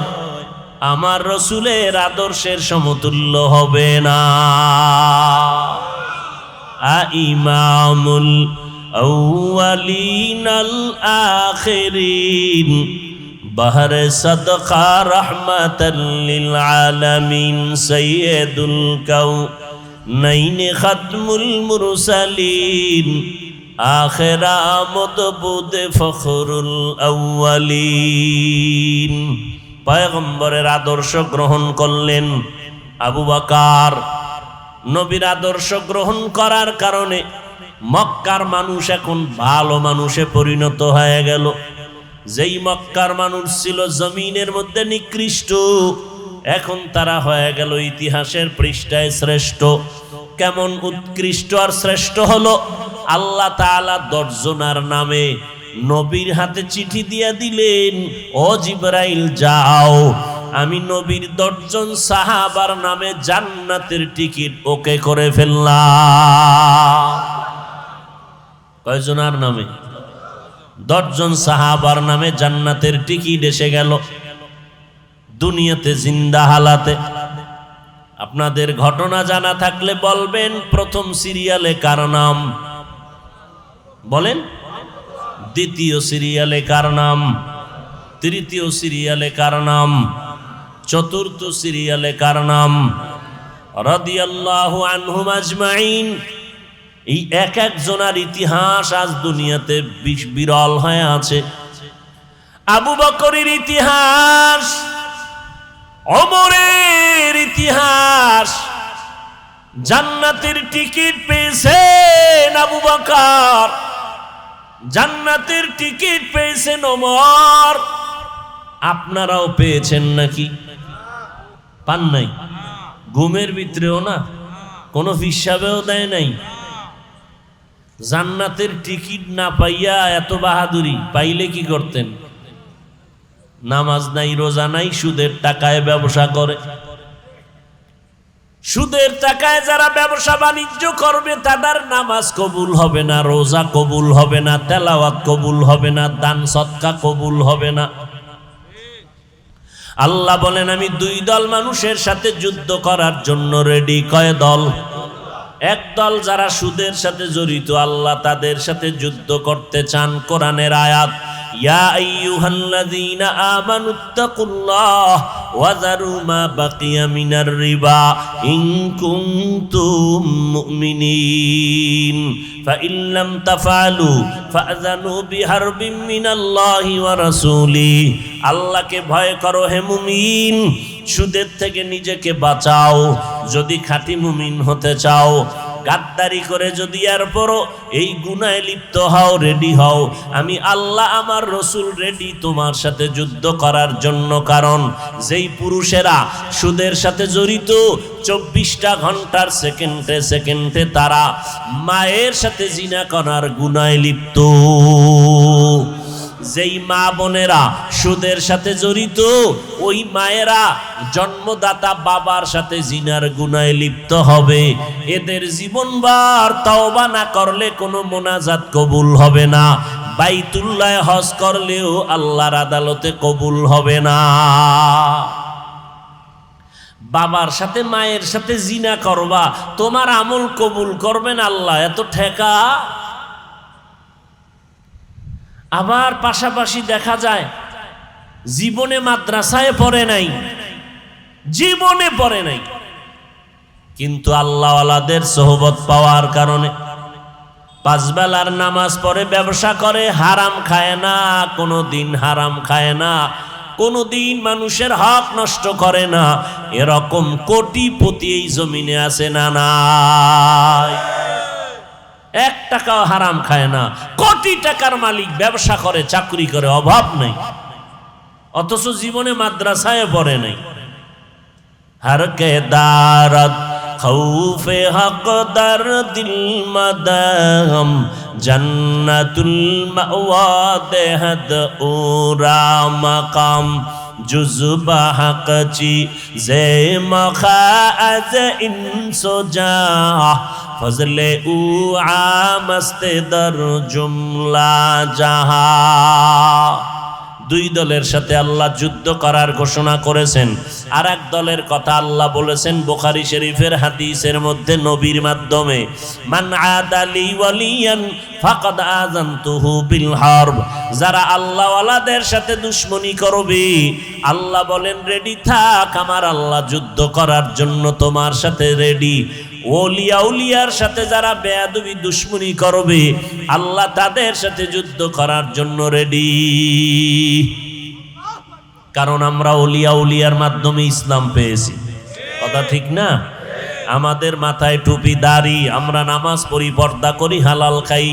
আমার রসুলের আদর্শের সমতুল্য হবে না। ইমামুল আউয়ালিন আল আখিরিন বাহরে সাদকা রাহমাতাল লিল আলামিন সাইয়্যিদুল কাউনাইন খাতমুল মুরসালিন আখিরা মতবুদে ফখরুল আউয়ালিন। পয়গম্বরের আদর্শ গ্রহণ করলেন আবু বকর। নবীর আদর্শ গ্রহণ করার কারণে মক্কার মানুষ এখন ভালো মানুষে পরিণত হয়ে গেল। যেই মক্কার মানুষ ছিল জমিনের মধ্যে নিকৃষ্ট, এখন তারা হয়ে গেল ইতিহাসের পৃষ্ঠায় শ্রেষ্ঠ। কেমন উৎকৃষ্ট আর শ্রেষ্ঠ হলো? আল্লাহ তাআলা 10 জনের নামে নবীর হাতে চিঠি দিয়ে দিলেন, ও জিবরাইল যাও, আমি নবীর 10 জন সাহাবার নামে জান্নাতের টিকিট ওকে করে ফেললাম। কয়জনের নামে? 10 জন সাহাবার নামে জান্নাতের টিকিট এসে গেল দুনিয়াতে জিন্দা হালাতে। আপনাদের ঘটনা জানা থাকলে বলবেন, প্রথম সিরিয়ালে কার নাম? বলেন। দ্বিতীয় সিরিয়ালে কার নাম? তৃতীয় সিরিয়ালে কার নাম? চতুর্থ সিরিয়ালে কার নাম? রাদিয়াল্লাহু আনহুম আজমাইন। এই এক একজনের ইতিহাস আজ দুনিয়াতে বিরল হয়ে আছে। আবু বকরের ইতিহাস, ওমরের ইতিহাস, জান্নাতের টিকিট পেয়েছেন আবু বকর, জান্নাতের টিকিট পেয়েছেন ওমর। আপনারাও পেয়েছেন নাকি? পান নাই? ঘুমের ভিতরেও না, কোনো হিসাবেও দেয় নাই। জান্নাতের টিকিট না পাইয়া এত বাহাদুরি, পাইলে কি করতেন? নামাজ নাই, রোজা নাই, সুদের টাকায় ব্যবসা করে। সুদের টাকায় যারা ব্যবসা বাণিজ্য করবে তাদের নামাজ কবুল হবে না, রোজা কবুল হবে না, তেলাওয়াত কবুল হবে না, দান সদকা কবুল হবে না। আল্লাহ বলেন আমি 2 দল মানুষের সাথে যুদ্ধ করার জন্য রেডি। কয় দল? এক দল যারা সুদের সাথে জড়িত, আল্লাহ তাদের সাথে যুদ্ধ করতে চান। কোরআনের আয়াত, ইয়া আইয়ুহাল্লাযীনা আমানুত্তাকুল্লাহ ওয়া যারু মা বাকিয়া মিনার রিবা ইন কুনতুম মুমিনিন ফাইন লাম তাফআলু ফাযানু বিহারবিন মিনাল্লাহি ওয়া রাসূলিহি। আল্লাহকে ভয় করো হে মুমিন, সুদের থেকে নিজেকে বাঁচাও। যদি খাঁটি মুমিন হতে চাও, গাদ্দারি করে যদি এরপরও এই গুনাহে লিপ্ত হও, রেডি হও, আমি আল্লাহ আমার রসুল রেডি তোমার সাথে যুদ্ধ করার জন্য। কারণ যেই পুরুষেরা সুদের সাথে জড়িত, 24টা ঘন্টার সেকেন্ডে সেকেন্ডে তারা মায়ের সাথে জিনা করার গুনাহে লিপ্ত। যেই মা বোনেরা সুদের সাথে জড়িত, ওই মায়েরা জন্মদাতা বাবার সাথে জিনার গুনায় লিপ্ত হবে। এদের জীবনভর তওবা না করলে কোনো মোনাজাত কবুল হবে না। বাইতুল্লাহ হজ করলেও আল্লাহর আদালতে কবুল হবে না। বাবার সাথে মায়ের সাথে জিনা করবা, তোমার আমল কবুল করবেন আল্লাহ? এত ঠেকা। আবার পাশাপাশি দেখা যায় জীবনে মাদ্রাসায় পড়ে নাই, জীবনে পড়ে নাই, কিন্তু আল্লাহওয়ালাদের সোহবত পাওয়ার কারণে 5 বেলার নামাজ পড়ে, ব্যবসা করে, হারাম খায় না, কোনোদিন হারাম খায় না, কোনোদিন মানুষের হক নষ্ট করে না। এরকম কোটিপতি এই জমিনে আছে না নাই? 1 টাকাও হারাম খায় না, কোটি টাকার মালিক, ব্যবসা করে, চাকরি করে, অভাব নেই, অথচ জীবনে মাদ্রাসায় পড়ে নাই। हर के दारत खौफे हक दर दिल मदहम जन्नतुल मअवा देहद उरा मकाम जुज़्बा हक ची जे मखाअज इंसो जा फजले उ आमस्ते दर जुमला जहा। 2 দলের সাথে আল্লাহ যুদ্ধ করার ঘোষণা করেছেন। আর এক দলের কথা আল্লাহ বলেছেন বুখারী শরীফের হাদিসের মধ্যে নবীর মাধ্যমে, মান আদালি ওয়ালিয়ান ফাকাদ আযানতুহু বিল হারব। যারা আল্লাহওয়ালাদের সাথে দুশমনি করবে, আল্লাহ বলেন রেডি থাক, আমার আল্লাহ যুদ্ধ করার জন্য তোমার সাথে রেডি। ওলিয়া উলিয়ার সাথে যারা বেয়াদবি দুশমনি করবে, আল্লাহ তাদের সাথে যুদ্ধ করার জন্য রেডি। কারণ আমরা ওলিয়া উলিয়ার মাধ্যমে ইসলাম পেয়েছি, কথা ঠিক না? আমাদের মাথায় টুপি, দাড়ি, আমরা নামাজ পড়ি, পর্দা করি, হালাল খাই,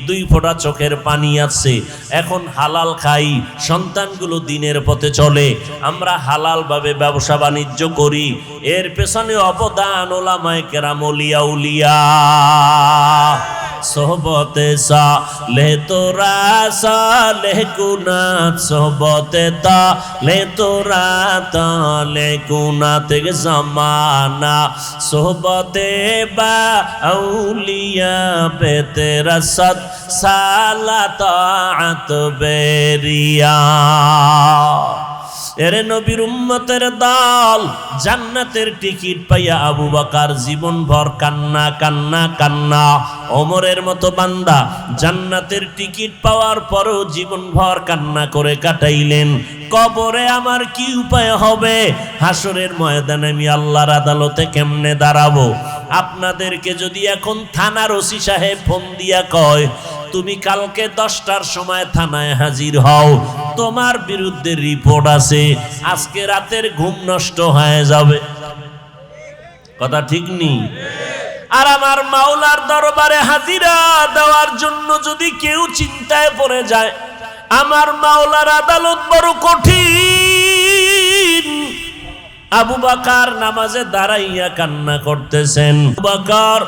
2 ফোঁটা চোখের পানি আছে, এখন হালাল খাই, সন্তানগুলো দিনের পথে চলে, আমরা হালাল ভাবে ব্যবসা বাণিজ্য করি। এর পেছনে অবদান ওলামায়ে কেরাম, ওলিয়া উলিয়া। সোহবতে সালেহ তোরা সালেহ কুনাত, সোহবতে তালেহ তোরা তালেহ কুনাত জামানা, সোহবতে বা আউলিয়া পে তেরা সদ সালা তাআত বেরিয়া। এরে নবীর উম্মতের দল, জান্নাতের টিকিট পাইয়া আবু বকর জীবন ভর কান্না কান্না কান্না। ওমরের মতো বান্দা জান্নাতের টিকিট পাওয়ার পরেও জীবন ভর কান্না করে কাটাইলেন। কবরে আমার কি উপায় হবে? হাসরের ময়দানে আমি আল্লাহর আদালতে কেমনে দাঁড়াবো? আপনাদেরকে যদি এখন থানার ওসি সাহেব ফোন দিয়া কয় তুমি কালকে 10টার সময় থানায় হাজির হও, তোমার বিরুদ্ধে রিপোর্ট আছে, আজকে রাতের ঘুম নষ্ট হয়ে যাবে, কথা ঠিক নেই? আর আমার মাওলার দরবারে হাজিরা দেওয়ার জন্য যদি কেউ চিন্তায় পড়ে যায়, আমার মাওলার আদালত বড় কঠিন। আবু বকর নামাজে দাঁড়াইয়া কান্না করতেছেন। আবু বকর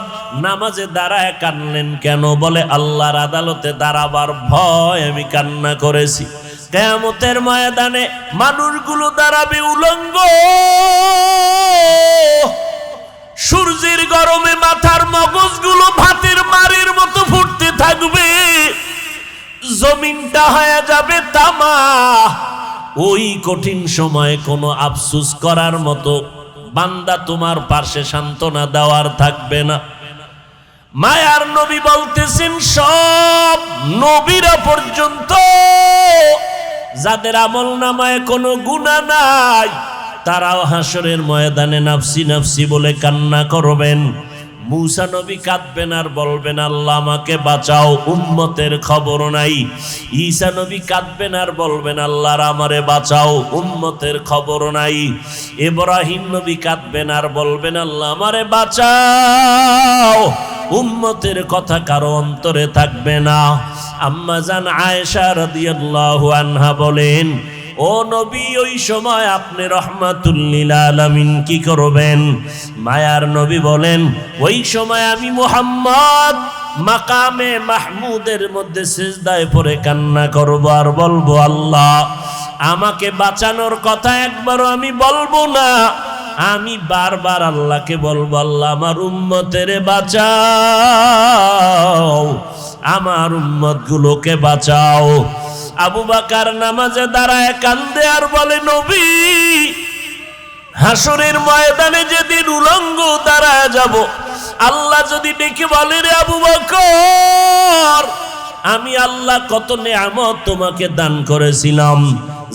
নামাজে দাঁড়ায় কানলেন কেন? বলে আল্লাহর আদালতে দাঁড়াবার ভয় আমি কান্না করেছি। কিয়ামতের ময়দানে মানুষগুলো দাঁড়াবে উলঙ্গ, সূর্যের গরমে মাথার মগজগুলো ভাতের মারের মতো ফুটতে থাকবে, জমিনটা হয়ে যাবে তামা। ওই কঠিন সময় কোনো আফসোস করার মতো বান্দা তোমার পাশে সান্ত্বনা দেওয়ার থাকবে না। মায়ার নবী বলতেছেন সব নবীরা পর্যন্ত যাদের আমল নামায় কোনো গুনাহ নাই, তারাও হাসরের ময়দানে নাফসি নাফসি বলে কান্না করবেন। মূসা নবী কাঁদবেন আর বলবেন আল্লাহ আমাকে বাঁচাও, উম্মতের খবর নাই। ঈসা নবী কাঁদবেন আর বলবেন আল্লাহ আমারে বাঁচাও, উম্মতের খবর নাই। ইব্রাহিম নবী কাঁদবেন আর বলবেন আল্লাহ আমারে বাঁচাও, উম্মতের কথা কারো অন্তরে থাকবে না। আম্মা জান আয়েশা রাদিয়াল্লাহু আনহা বলেন, ও নবী ওই সময় আপনি রহমাতুল লিল আলামিন কি করবেন? মায়ার নবী বলেন, ওই সময় আমি মুহাম্মদ মাকামে মাহমুদের মধ্যে সিজদায় পড়ে কান্না করব আর বলবো, আল্লাহ আমাকে বাঁচানোর কথা একবারও আমি বলবো না, আমি বারবার আল্লাহকে বলবো, আল্লাহ আমার উম্মতের বাঁচাও, আমার উম্মত গুলোকে বাঁচাও। আবু বকর নামাজে দাঁড়ায় কান্দে আর বলে, নবী হাসরের ময়দানে যেদিন উলঙ্গ দাঁড়ায় যাব, আল্লাহ যদি ডেকে বলে, রে আবু বকর আমি আল্লাহ কত নেয়ামত তোমাকে দান করেছিলাম,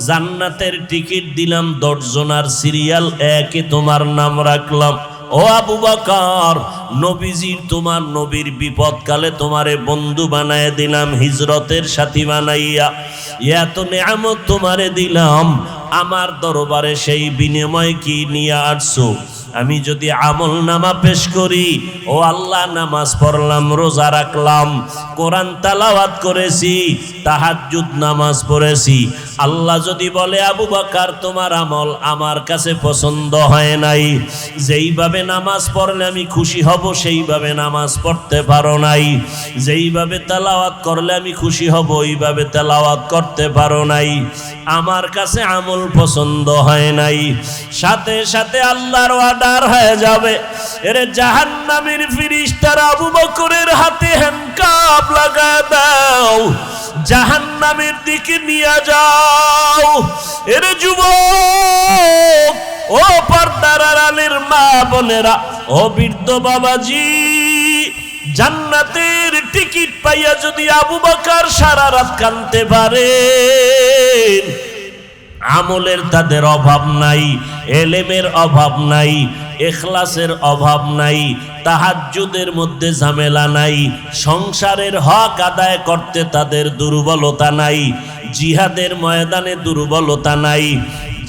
জান্নাতের টিকিট দিলাম 10 জনার সিরিয়াল 1-এ তোমার নাম রাখলাম, ও আবু বকর নবীজির তোমার নবীর বিপদকালে তোমারে বন্ধু বানায় দিলাম, হিজরতের সাথী বানাইয়া এত নেয়ামত তোমারে দিলাম, আমার দরবারে সেই বিনিময় কি নিয়ে আসছো? আমি যদি আমল নামা পেশ করি, ও আল্লাহ নামাজ পড়লাম, রোজা রাখলাম, কোরআন তেলাওয়াত করেছি, তাহাজ্জুদ নামাজ পড়েছি, আল্লাহ যদি বলে আবু বকর তোমার আমল আমার কাছে পছন্দ হয় নাই, যেইভাবে নামাজ পড়লে আমি খুশি হব সেইভাবে নামাজ পড়তে পারো নাই, যেইভাবে তেলাওয়াত করলে আমি খুশি হব ওইভাবে তেলাওয়াত করতে পারো নাই, আমার কাছে আমল পছন্দ হয় নাই, সাথে সাথে আল্লাহর অর্ডার হয়ে যাবে, এরে জাহান্নামের ফেরেশতারা আবু বকরের হাতে হ্যান্ডকাপ লাগায় দাও, জাহান্নামের দিকে নিয়ে যাও। এরে যুবক, ও পর্দার আড়ালের মা বোনেরা, ও বৃদ্ধ বাবাজি, জান্নাতের টিকিট পাইয়া যদি আবু বকর সারা রাত কাঁদতে পারে, আমলের তাদের অভাব নাই, এলেমের অভাব নাই, ইখলাসের অভাব নাই, তাহাজ্জুদের মধ্যে ঝামেলা নাই, সংসারের হক আদায় করতে তাদের দুর্বলতা নাই, জিহাদের ময়দানে দুর্বলতা নাই,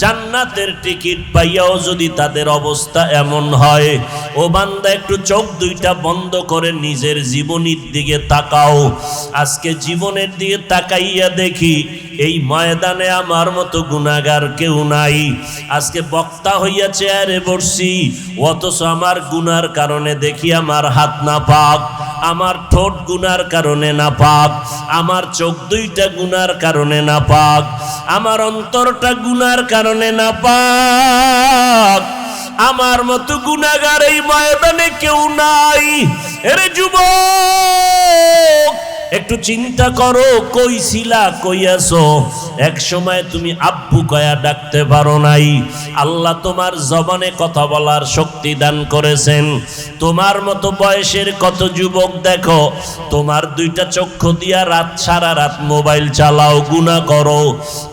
জান্নাতের টিকিট পাইয়াও যদি তাদের অবস্থা এমন হয়, ও বান্দা একটু চোখ দুইটা বন্ধ করে নিজের জীবনের দিকে তাকাও, আজকে জীবনের দিকে তাকাইয়া দেখি এই ময়দানে আমার মতো গুনাহগার কেউ নাই, আজকে বক্তা হইয়া চেয়ারে বসছি, অথচ আমার গুনার কারণে দেখি আমার হাত না পাক, আমার ঠোঁট গুনার কারণে না পাক, আমার চোখ দুইটা গুনার কারণে না পাক, আমার অন্তরটা গুনার কারণে না পাক, আমার মতো গুনাহগার এই ময়দানে কেউ নাই। এরে যুবক, একটু চিন্তা করো, কই ছিলা, কই আছো? এক সময় তুমি আব্বু কয়া ডাকতে পারো নাই, আল্লাহ তোমার জবানে কথা বলার শক্তি দান করেছেন। তোমার মতো বয়সের কত যুবক দেখো, তোমার দুইটা চক্ষু দিয়া রাত সারা রাত মোবাইল চালাও, গুনাহ করো।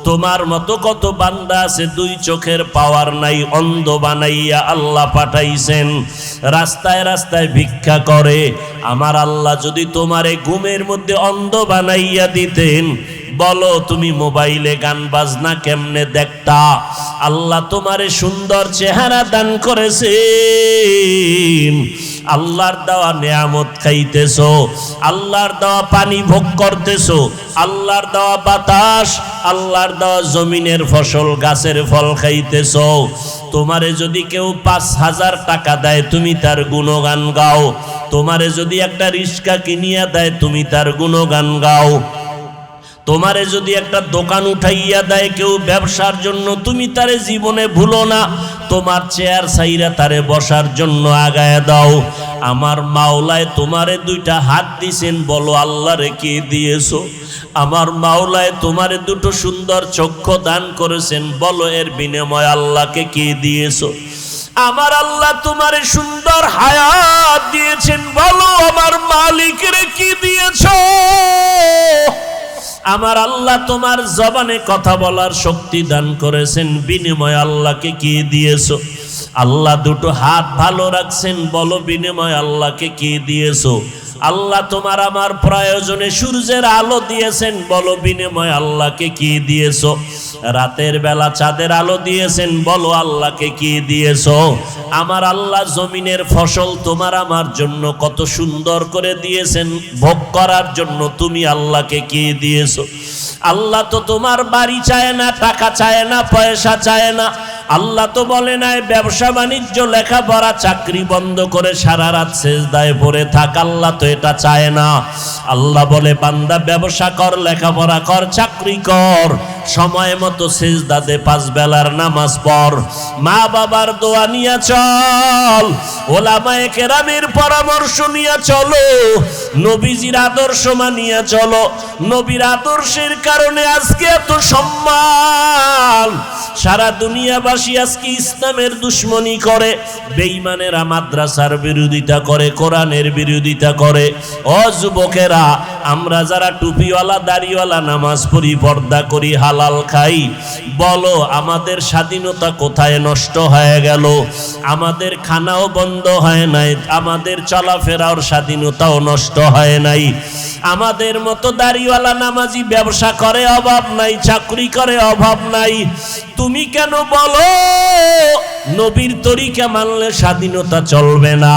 তোমার মতো কত বান্দা আছে দুই চোখের পাওয়ার নাই, অন্ধ বানাইয়া আল্লাহ পাঠাইছেন, রাস্তায় রাস্তায় ভিক্ষা করে। আমার আল্লাহ যদি তোমারে ঘুমের মধ্যে অন্ধ বানাইয়া দিতেন, বলো তুমি মোবাইলে গান বাজনা কেমনে দেখতা? আল্লাহ তোমারে সুন্দর চেহারা দান করেছেন, আল্লাহর দেওয়া নেয়ামত খাইতেছো, আল্লাহর দেওয়া পানি ভোগ করতেছো, আল্লাহর দেওয়া বাতাস, আল্লাহর দেওয়া জমিনের ফসল গাছের ফল খাইতেছো। তোমারে যদি কেউ 5,000 টাকা দেয়, তুমি তার গুণগান গাও। তোমারে যদি একটা রিক্সা কিনিয়া দেয়, তুমি তার গুণগান গাও। তোমারে যদি একটা দোকান উঠাইয়া দেয় কেউ ব্যবসার জন্য, তুমি তারে জীবনে ভুলো না, তোমার চেয়ার ছাইরা তারে বসার জন্য আগায় দাও। আমার মাওলায় তোমারে দুইটা হাত দিছেন, বলো আল্লাহরে কে দিয়েছো? আমার মাওলায় তোমারে দুটো সুন্দর চক্ষু দান করেছেন, বলো এর বিনিময় আল্লাহকে কে দিয়েছো? আমার আল্লাহ তোমারে সুন্দর হায়াত দিয়েছেন, বলো আমার মালিকের কি দিয়েছো? আমার আল্লাহ তোমার জবানে কথা বলার শক্তি দান করেছেন, বিনিময় আল্লাহকে কি দিয়েছো? আল্লাহ দুটো হাত ভালো রাখছেন, বলো বিনিময় আল্লাহকে কি দিয়েছো? আল্লাহ তোমার আমার প্রয়োজনে সূর্যের আলো দিয়েছেন, বলো বিনিময় আল্লাহকে কি দিয়েছো? রাতের বেলা চাঁদের আলো দিয়েছেন, বলো আল্লাহকে কি দিয়েছো? আমার আল্লাহ জমিনের ফসল তোমার আমার জন্য কত সুন্দর করে দিয়েছেন, ভোগ করার জন্য তুমি আল্লাহকে কি দিয়েছো? আল্লাহ তো তোমার বাড়ি চায় না, টাকা চায় না, পয়সা চায় না, আল্লাহ তো বলে নাই ব্যবসা বাণিজ্য লেখাপড়া চাকরি বন্ধ করে সারা রাত সেজদায় পড়ে থাক। আল্লাহ তো এটা চায় না। আল্লাহ বলে বান্দা ব্যবসা কর, লেখাপড়া কর, চাকরি কর, সময় মতো সেজদা দে, 5 বেলার নামাজ পড়, মা বাবার দোয়া নিয়ে চল, ওলামায়ে কেরামের পরামর্শ নিয়ে চলো, নবীজির আদর্শ মানিয়ে চলো। নবীর আদর্শের কারণে আজকে এত সম্মান। সারা দুনিয়াবাসী আজকে ইসলামের দুশ্মনী করে, বেঈমানেরা মাদ্রাসার বিরোধিতা করে, কোরআনের বিরোধিতা করে। ও যুবকেরা, আমরা যারা টুপিওয়ালা দাড়িওয়ালা নামাজ পড়ি, পর্দা করি, হালাল খাই, বলো আমাদের স্বাধীনতা কোথায় নষ্ট হয়ে গেল? আমাদের খানাও বন্ধ হয় নাই, আমাদের চলাফেরার স্বাধীনতাও নষ্ট হয় নাই। আমাদের মতো দাড়িওয়ালা নামাজি ব্যবসা করে অভাব নাই, চাকরি করে অভাব নাই। তুমি কেন বলো নবীর তরিকা মানলে স্বাধীনতা চলবে না?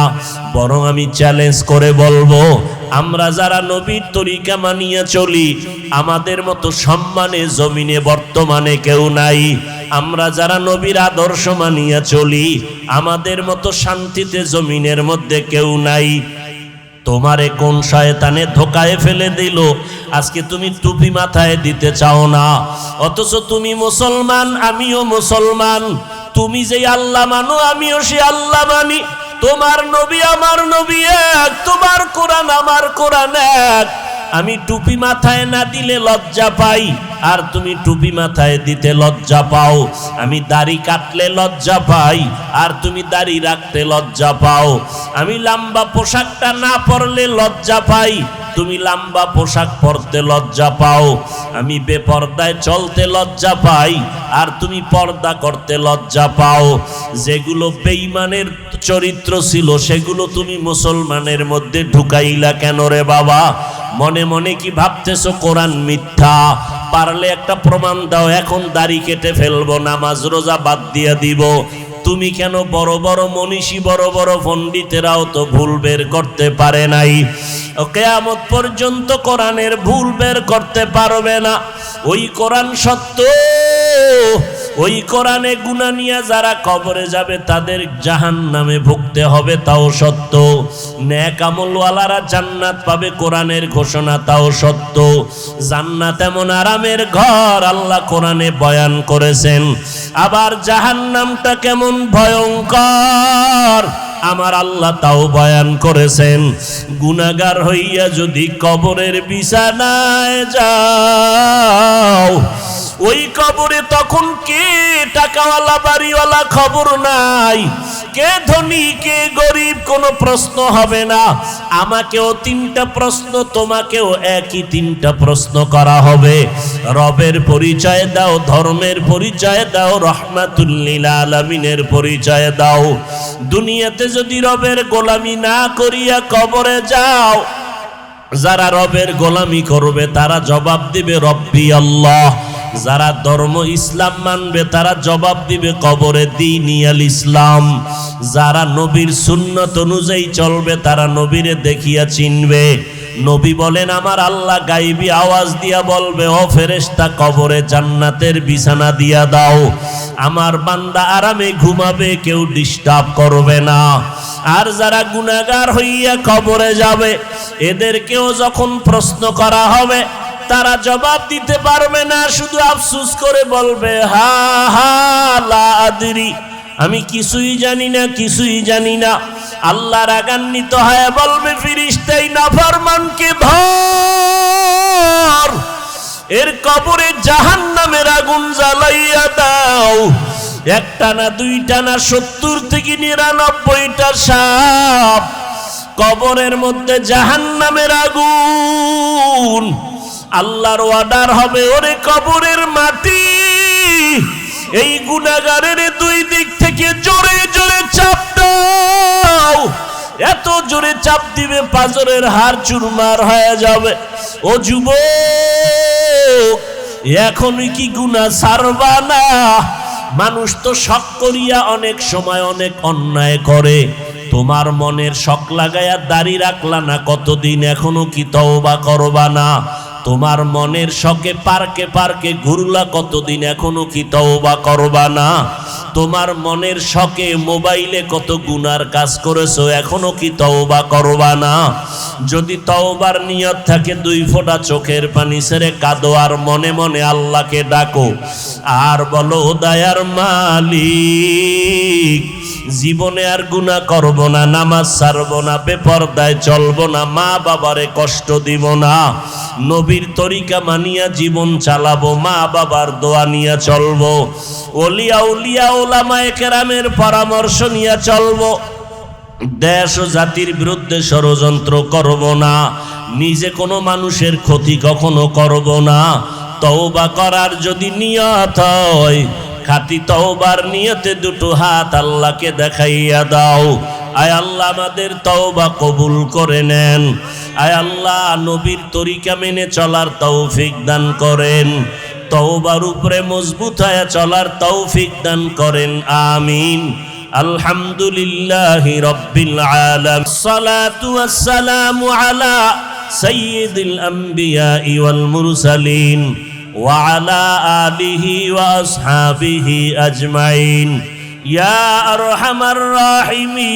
বরং আমি চ্যালেঞ্জ করে বলবো, আমরা যারা নবীর তরিকা মানিয়ে চলি, আমাদের মতো সম্মানে জমিনে বর্তমানে কেউ নাই। আমরা যারা নবীর আদর্শ মানিয়ে চলি, আমাদের মতো শান্তিতে জমিনের মধ্যে কেউ নাই। তোমারে কোন শয়তানে ধোকায় ফেলে দিল, আজকে তুমি টুপি মাথায় দিতে চাও না, অথচ তুমি মুসলমান, আমিও মুসলমান। তুমি যে আল্লাহ মানো, আমিও সে আল্লাহ মানি। তোমার নবী আমার নবী এক, তোমার কোরআন আমার কোরআন এক। আমি টুপি মাথায় না দিলে লজ্জা পাই, আর তুমি টুপি মাথায় দিতে লজ্জা পাও। আমি দাড়ি কাটলে লজ্জা পাই, আর তুমি দাড়ি রাখতে লজ্জা পাও। আমি লম্বা পোশাকটা না পরলে লজ্জা পাই, তুমি লম্বা পোশাক পরতে লজ্জা পাও। আমি বেপর্দায় চলতে লজ্জা পাই, আর তুমি পর্দা করতে লজ্জা পাও। যেগুলো বেঈমানের চরিত্র ছিল, সেগুলো তুমি মুসলমানের মধ্যে ঢুকাইলা কেন রে বাবা? মনে মনে কি ভাবতেছো কোরআন মিথ্যা? পারলে একটা প্রমাণ দাও, এখন দাড়ি কেটে ফেলবো, নামাজ রোজা বাদ দিয়ে দিব। তুমি কেন? বড় বড় মনীষী, বড় বড় পণ্ডিতেরাও তো ভুল বের করতে পারে নাই। কিয়ামত পর্যন্ত কোরআনের ভুল বের করতে পারবে না। ওই কোরআন সত্য, ওই কোরআনে গুনাহ নিয়ে যারা কবরে যাবে তাদের জাহান্নামে ভুগতে হবে, তাও সত্য। নেক আমলওয়ালারা জান্নাত পাবে, কোরআনের ঘোষণা, তাও সত্য। জান্নাত এমন আরামের ঘর, আল্লাহ কোরআনে বয়ান করেছেন। আবার জাহান্নামটা কেমন ভয়ঙ্কর, আমার আল্লাহ তাও বয়ান করেছেন। গুনাহগার হইয়া যদি কবরের বিছানায় যাও, ওই কবরে তখন কে টাকাওয়ালা বাড়িওয়ালা খবর নাই, কে ধনী কে গরিব কোনো প্রশ্ন হবে না। আমাকেও 3টা প্রশ্ন, তোমাকেও একই 3টা প্রশ্ন করা হবে। রবের পরিচয় দাও, ধর্মের পরিচয় দাও, রহমাতুল লিল আলামিনের পরিচয় দাও। দুনিয়াতে যদি রবের গোলামি না করিয়া কবরে যাও, যারা রবের গোলামি করবে তারা জবাব দিবে রব্বি আল্লাহ। যারা ধর্ম ইসলাম মানবে তারা জবাব দিবে কবরে দীনিয়াল ইসলাম। যারা নবীর সুন্নত অনুযায়ী চলবে তারা নবীরে দেখিয়া চিনবে। নবী বলেন, আমার আল্লাহ গাইবী আওয়াজ দিয়া বলবে, ও ফেরেশতা কবরে জান্নাতের বিছানা দিয়া দাও, আমার বান্দা আরামে ঘুমাবে, কেউ ডিস্টার্ব করবে না। আর যারা গুনাহগার হইয়া কবরে যাবে, এদেরকেও যখন প্রশ্ন করা হবে তারা জবাব দিতে পারবে না, শুধু আফসোস করে বলবে, হা হা লা আদরি, আমি কিছুই জানি না, কিছুই জানি না। আল্লাহ রাগান্বিত হয়ে বলবে, ফেরেশতাই নাফরমানকে ধর, এর কবরে জাহান্নামের আগুন জ্বালাইয়া দাও। 1টা না 2টা না 70 থেকে 99টা সাপ কবরের মধ্যে জাহান্নামের আগুন। আল্লাহর অর্ডার হবে, ওরে কবরের মাটি, এই গুনাহগারের 2 দিক থেকে জোরে জোরে চাপ দাও। এত জোরে চাপ দিবে পাজরের হাড় চুরমার হয়ে যাবে। ও যুবক, এখনই কি গুনাহ ছাড়বা না? মানুষ তো শখ করিয়া অনেক সময় অনেক অন্যায় করে। তোমার মনের শখ লাগাইয়া দাড়ি রাখলা না কতদিন, এখনো কি তওবা করবা না? তোমার মনের শখে পার্কে পার্কে ঘুরলা কতদিন, এখনো কি তওবা করবা না? তোমার মনের শখে মোবাইলে কত গুনার কাজ করেছো, এখনো কি তওবা করবা না? যদি তওবার নিয়ত থাকে 2 ফোঁটা চোখের পানি ছেড়ে কাঁদো আর মনে মনে আল্লাহকে ডাকো আর বলো, দয়ার মালিক, জীবনে আর গুনাহ করব না, নামাজ ছাড়ব না, বেপরদায় চলব না, মা বাবারে কষ্ট দিব না, নবীর তরিকা মানিয়া জীবন চালাবো, মা বাবার দোয়া নিয়ে চলবো, ওলিয়া উলিয়া ওলামায়ে কেরামের পরামর্শ নিয়ে চলবো, দেশ ও জাতির বিরুদ্ধে ষড়যন্ত্র করব না, নিজে কোনো মানুষের ক্ষতি কখনো করব না। তওবা করার যদি নিয়ত হয়, খাঁটি তওবার নিয়তে 2 হাত আল্লাহকে দেখাইয়া দাও। আয় আল্লাহ, আমাদের তওবা কবুল করে নেন। আয় আল্লাহ, নবীর তরিকা মেনে চলার তৌফিক দান করেন, তওবার উপরে মজবুত হয়ে চলার তৌফিক দান করেন, আমিন। আলহামদুলিল্লাহি রাব্বিল আলামিন, সালাতু ওয়াসসালামু আলা সাইয়্যিদিল আমবিয়াই ওয়াল মুরসালিন ওয়া আলা আলিহি ওয়া আসহাবিহি আজমাইন। ইয়া আরহামার রাহিমিন,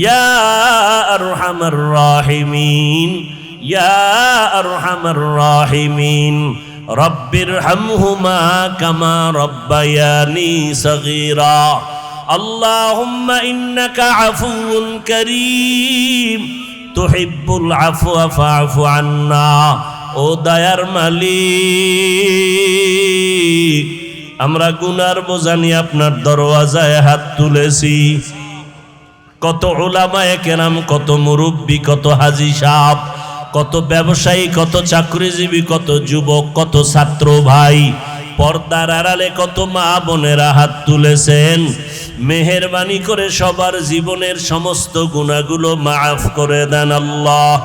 ইয়া আরহামার রাহিমিন, ইয়া আরহামার রাহিমিন। রব্বিরহামহুমা কামা রব্বায়ানি সগীরা। আল্লাহুম্মা ইন্নাকা আফুউন কারীম তুহিব্বুল আফওয়া ফা'ফু আন্না। ও দয়ার মালিক, আমরা গুনার বোঝা নিয়ে আপনার দরওয়াজায় হাত তুলেছি। কত উলামায়ে কেরাম, কত মুরব্বী, কত হাজী সাহেব, কত ব্যবসায়ী, কত চাকরিজীবী, কত যুবক, কত ছাত্র ভাই, পর্দার আড়ালে কত মা বোনেরা হাত তুলেছেন। মেহেরবানি করে সবার জীবনের সমস্ত গুনাহগুলো মাফ করে দেন আল্লাহ।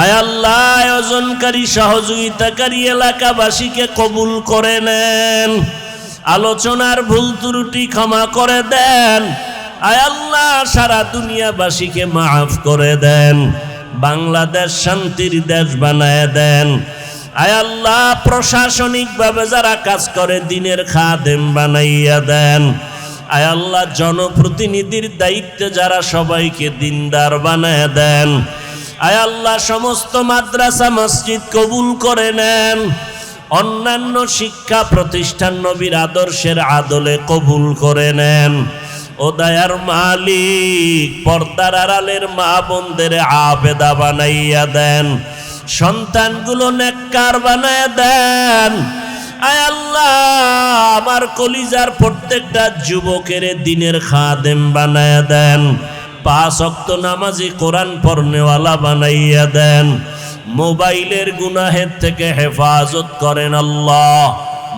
আয় আল্লাহ, আয়োজনকারী, সহযোগিতাকারী এলাকাবাসীকে কবুল করে নেন, আলোচনার ভুল ত্রুটি ক্ষমা করে দেন। আয় আল্লাহ, সারা দুনিয়াবাসীকে মাফ করে দেন, বাংলাদেশ শান্তির দেশ বানায় দেন। আয় আল্লাহ, প্রশাসনিকভাবে যারা কাজ করে দিনের খাদেম বানাইয়া দেন। আয় আল্লাহ, জনপ্রতিনিধির দায়িত্বে যারা, সবাইকে দিনদার বানায় দেন। আয় আল্লাহ, সমস্ত মাদ্রাসা মসজিদ কবুল করে নেন, অন্যান্য শিক্ষা প্রতিষ্ঠান নবীর আদর্শের আদলে কবুল করে নেন। ও দয়ার মালিক, পর্দার আড়ালের মা বোনদের আবেদা বানাইয়া দেন, সন্তানগুলো নেককার বানাইয়া দেন। আয় আল্লাহ, আমার কলিজার প্রত্যেকটা যুবকের দিনের খাদেম বানাইয়া দেন, 5 ওয়াক্ত নামাজি, কোরআন পড়নেওয়ালা বানাইয়া দেন। মোবাইলের গুনাহের থেকে হেফাজত করেন আল্লাহ,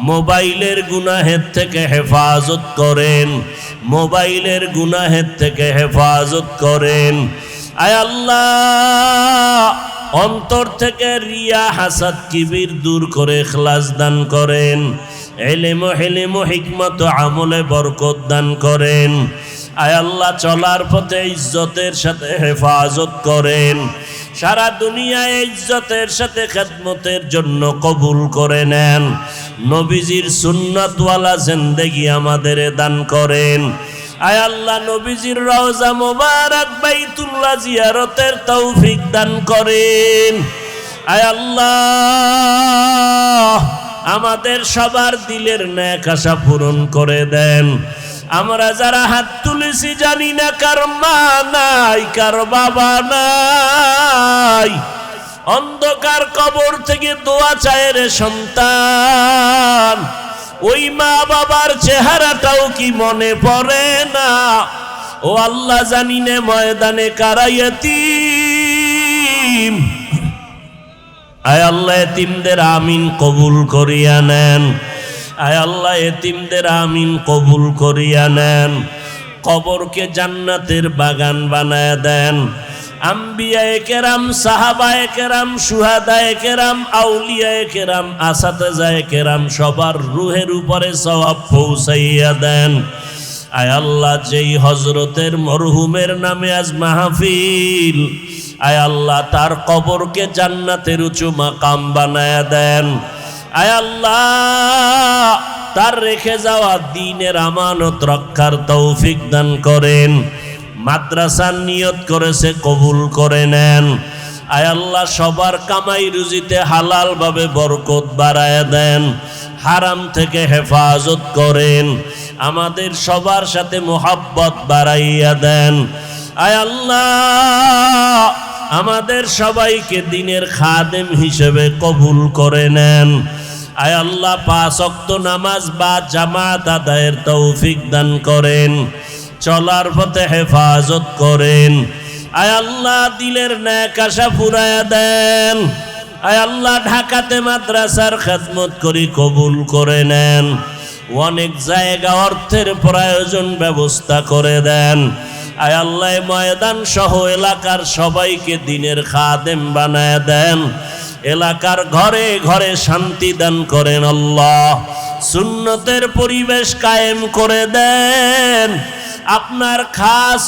মোবাইলের গুনাহের থেকে হেফাজত করেন, মোবাইলের গুনাহের থেকে হেফাজত করেন। আয় আল্লাহ, অন্তর থেকে রিয়া, হাসাদ, কিবির দূর করে ইখলাস দান করেন, ইলম ও হিলম ও হিকমত ও আমলে বরকত দান করেন। আয় আল্লাহ, চলার পথে ইজ্জতের সাথে হেফাজত করেন, সারা দুনিয়ায় ইজ্জতের সাথে খেদমতের জন্য কবুল করে নেন। নবীজির সুন্নাতওয়ালা জিন্দেগি আমাদের দান করেন। আয় আল্লাহ, নবীজির রওজা মোবারক বাইতুল্লাহ জিয়ারতের তৌফিক দান করেন। আয় আল্লাহ, আমাদের সবার দিলের নেক আশা পূরণ করে দেন। আমরা যারা হাত তুলেছি, জানি না কার মা নাই, কার বাবা নাই, অন্ধকার কবর থেকে দোয়া চায় রে সন্তান, ওই মা বাবার চেহারাটাও কি মনে পড়ে না? ও আল্লাহ, জানি না ময়দানে কারা ইয়তীম। আয় আল্লাহ, এতিমদের আমিন কবুল করিয়া নেন। আয় আল্লাহ, এতিমদের আমিন কবুল করিয়া নেন। কবরকে জান্নাতের বাগান বানায় দেন। আম্বিয়ায়ে কেরাম, সাহাবায়ে কেরাম, শুহাদায়ে কেরাম, আউলিয়ায়ে কেরাম, আসাতেজায়ে কেরাম, সবার রুহের উপরে সওয়াব পৌঁছাইয়া দেন। আয় আল্লাহ, যেই হযরতের মরহুমের নামে আজ মাহফিল, আয় আল্লাহ, তার কবরকে জান্নাতের উঁচু মাকাম বানায়া দেন। আয় আল্লাহ, তার রেখে যাওয়া দ্বীনের আমানত রক্ষার তৌফিক দান করেন। মাদ্রাসার নিয়ত করেছে, কবুল করে নেন। আয় আল্লাহ, সবার কামাই রুজিতে হালাল ভাবে বরকত বাড়ায় দেন, হারাম থেকে হেফাজত করেন, আমাদের সবার সাথে মোহাব্বত বাড়াইয়া দেন। আয় আল্লাহ, আমাদের সবাইকে দ্বীনের খাদেম হিসেবে কবুল করে নেন। আয় আল্লাহ, 5 ওয়াক্ত নামাজ বা জামাত আদায়ের তৌফিক দান করেন, চলার পথে হেফাজত করেন। আয় আল্লাহ, দিলের নেক আশা ফুরায়া দেন। আয় আল্লাহ, ঢাকাতে মাদ্রাসার খেদমত করি, কবুল করে নেন। অনেক জায়গা অর্থের প্রয়োজন ব্যবস্থা করে দেন। আয় আল্লাহ, ময়দান সহ এলাকার সবাইকে দ্বীনের খাদেম বানায় দেন। এলাকার ঘরে ঘরে শান্তি দান করেন আল্লাহ। সুন্নতের পরিবেশ কায়েম করে দেন। আপনার খাস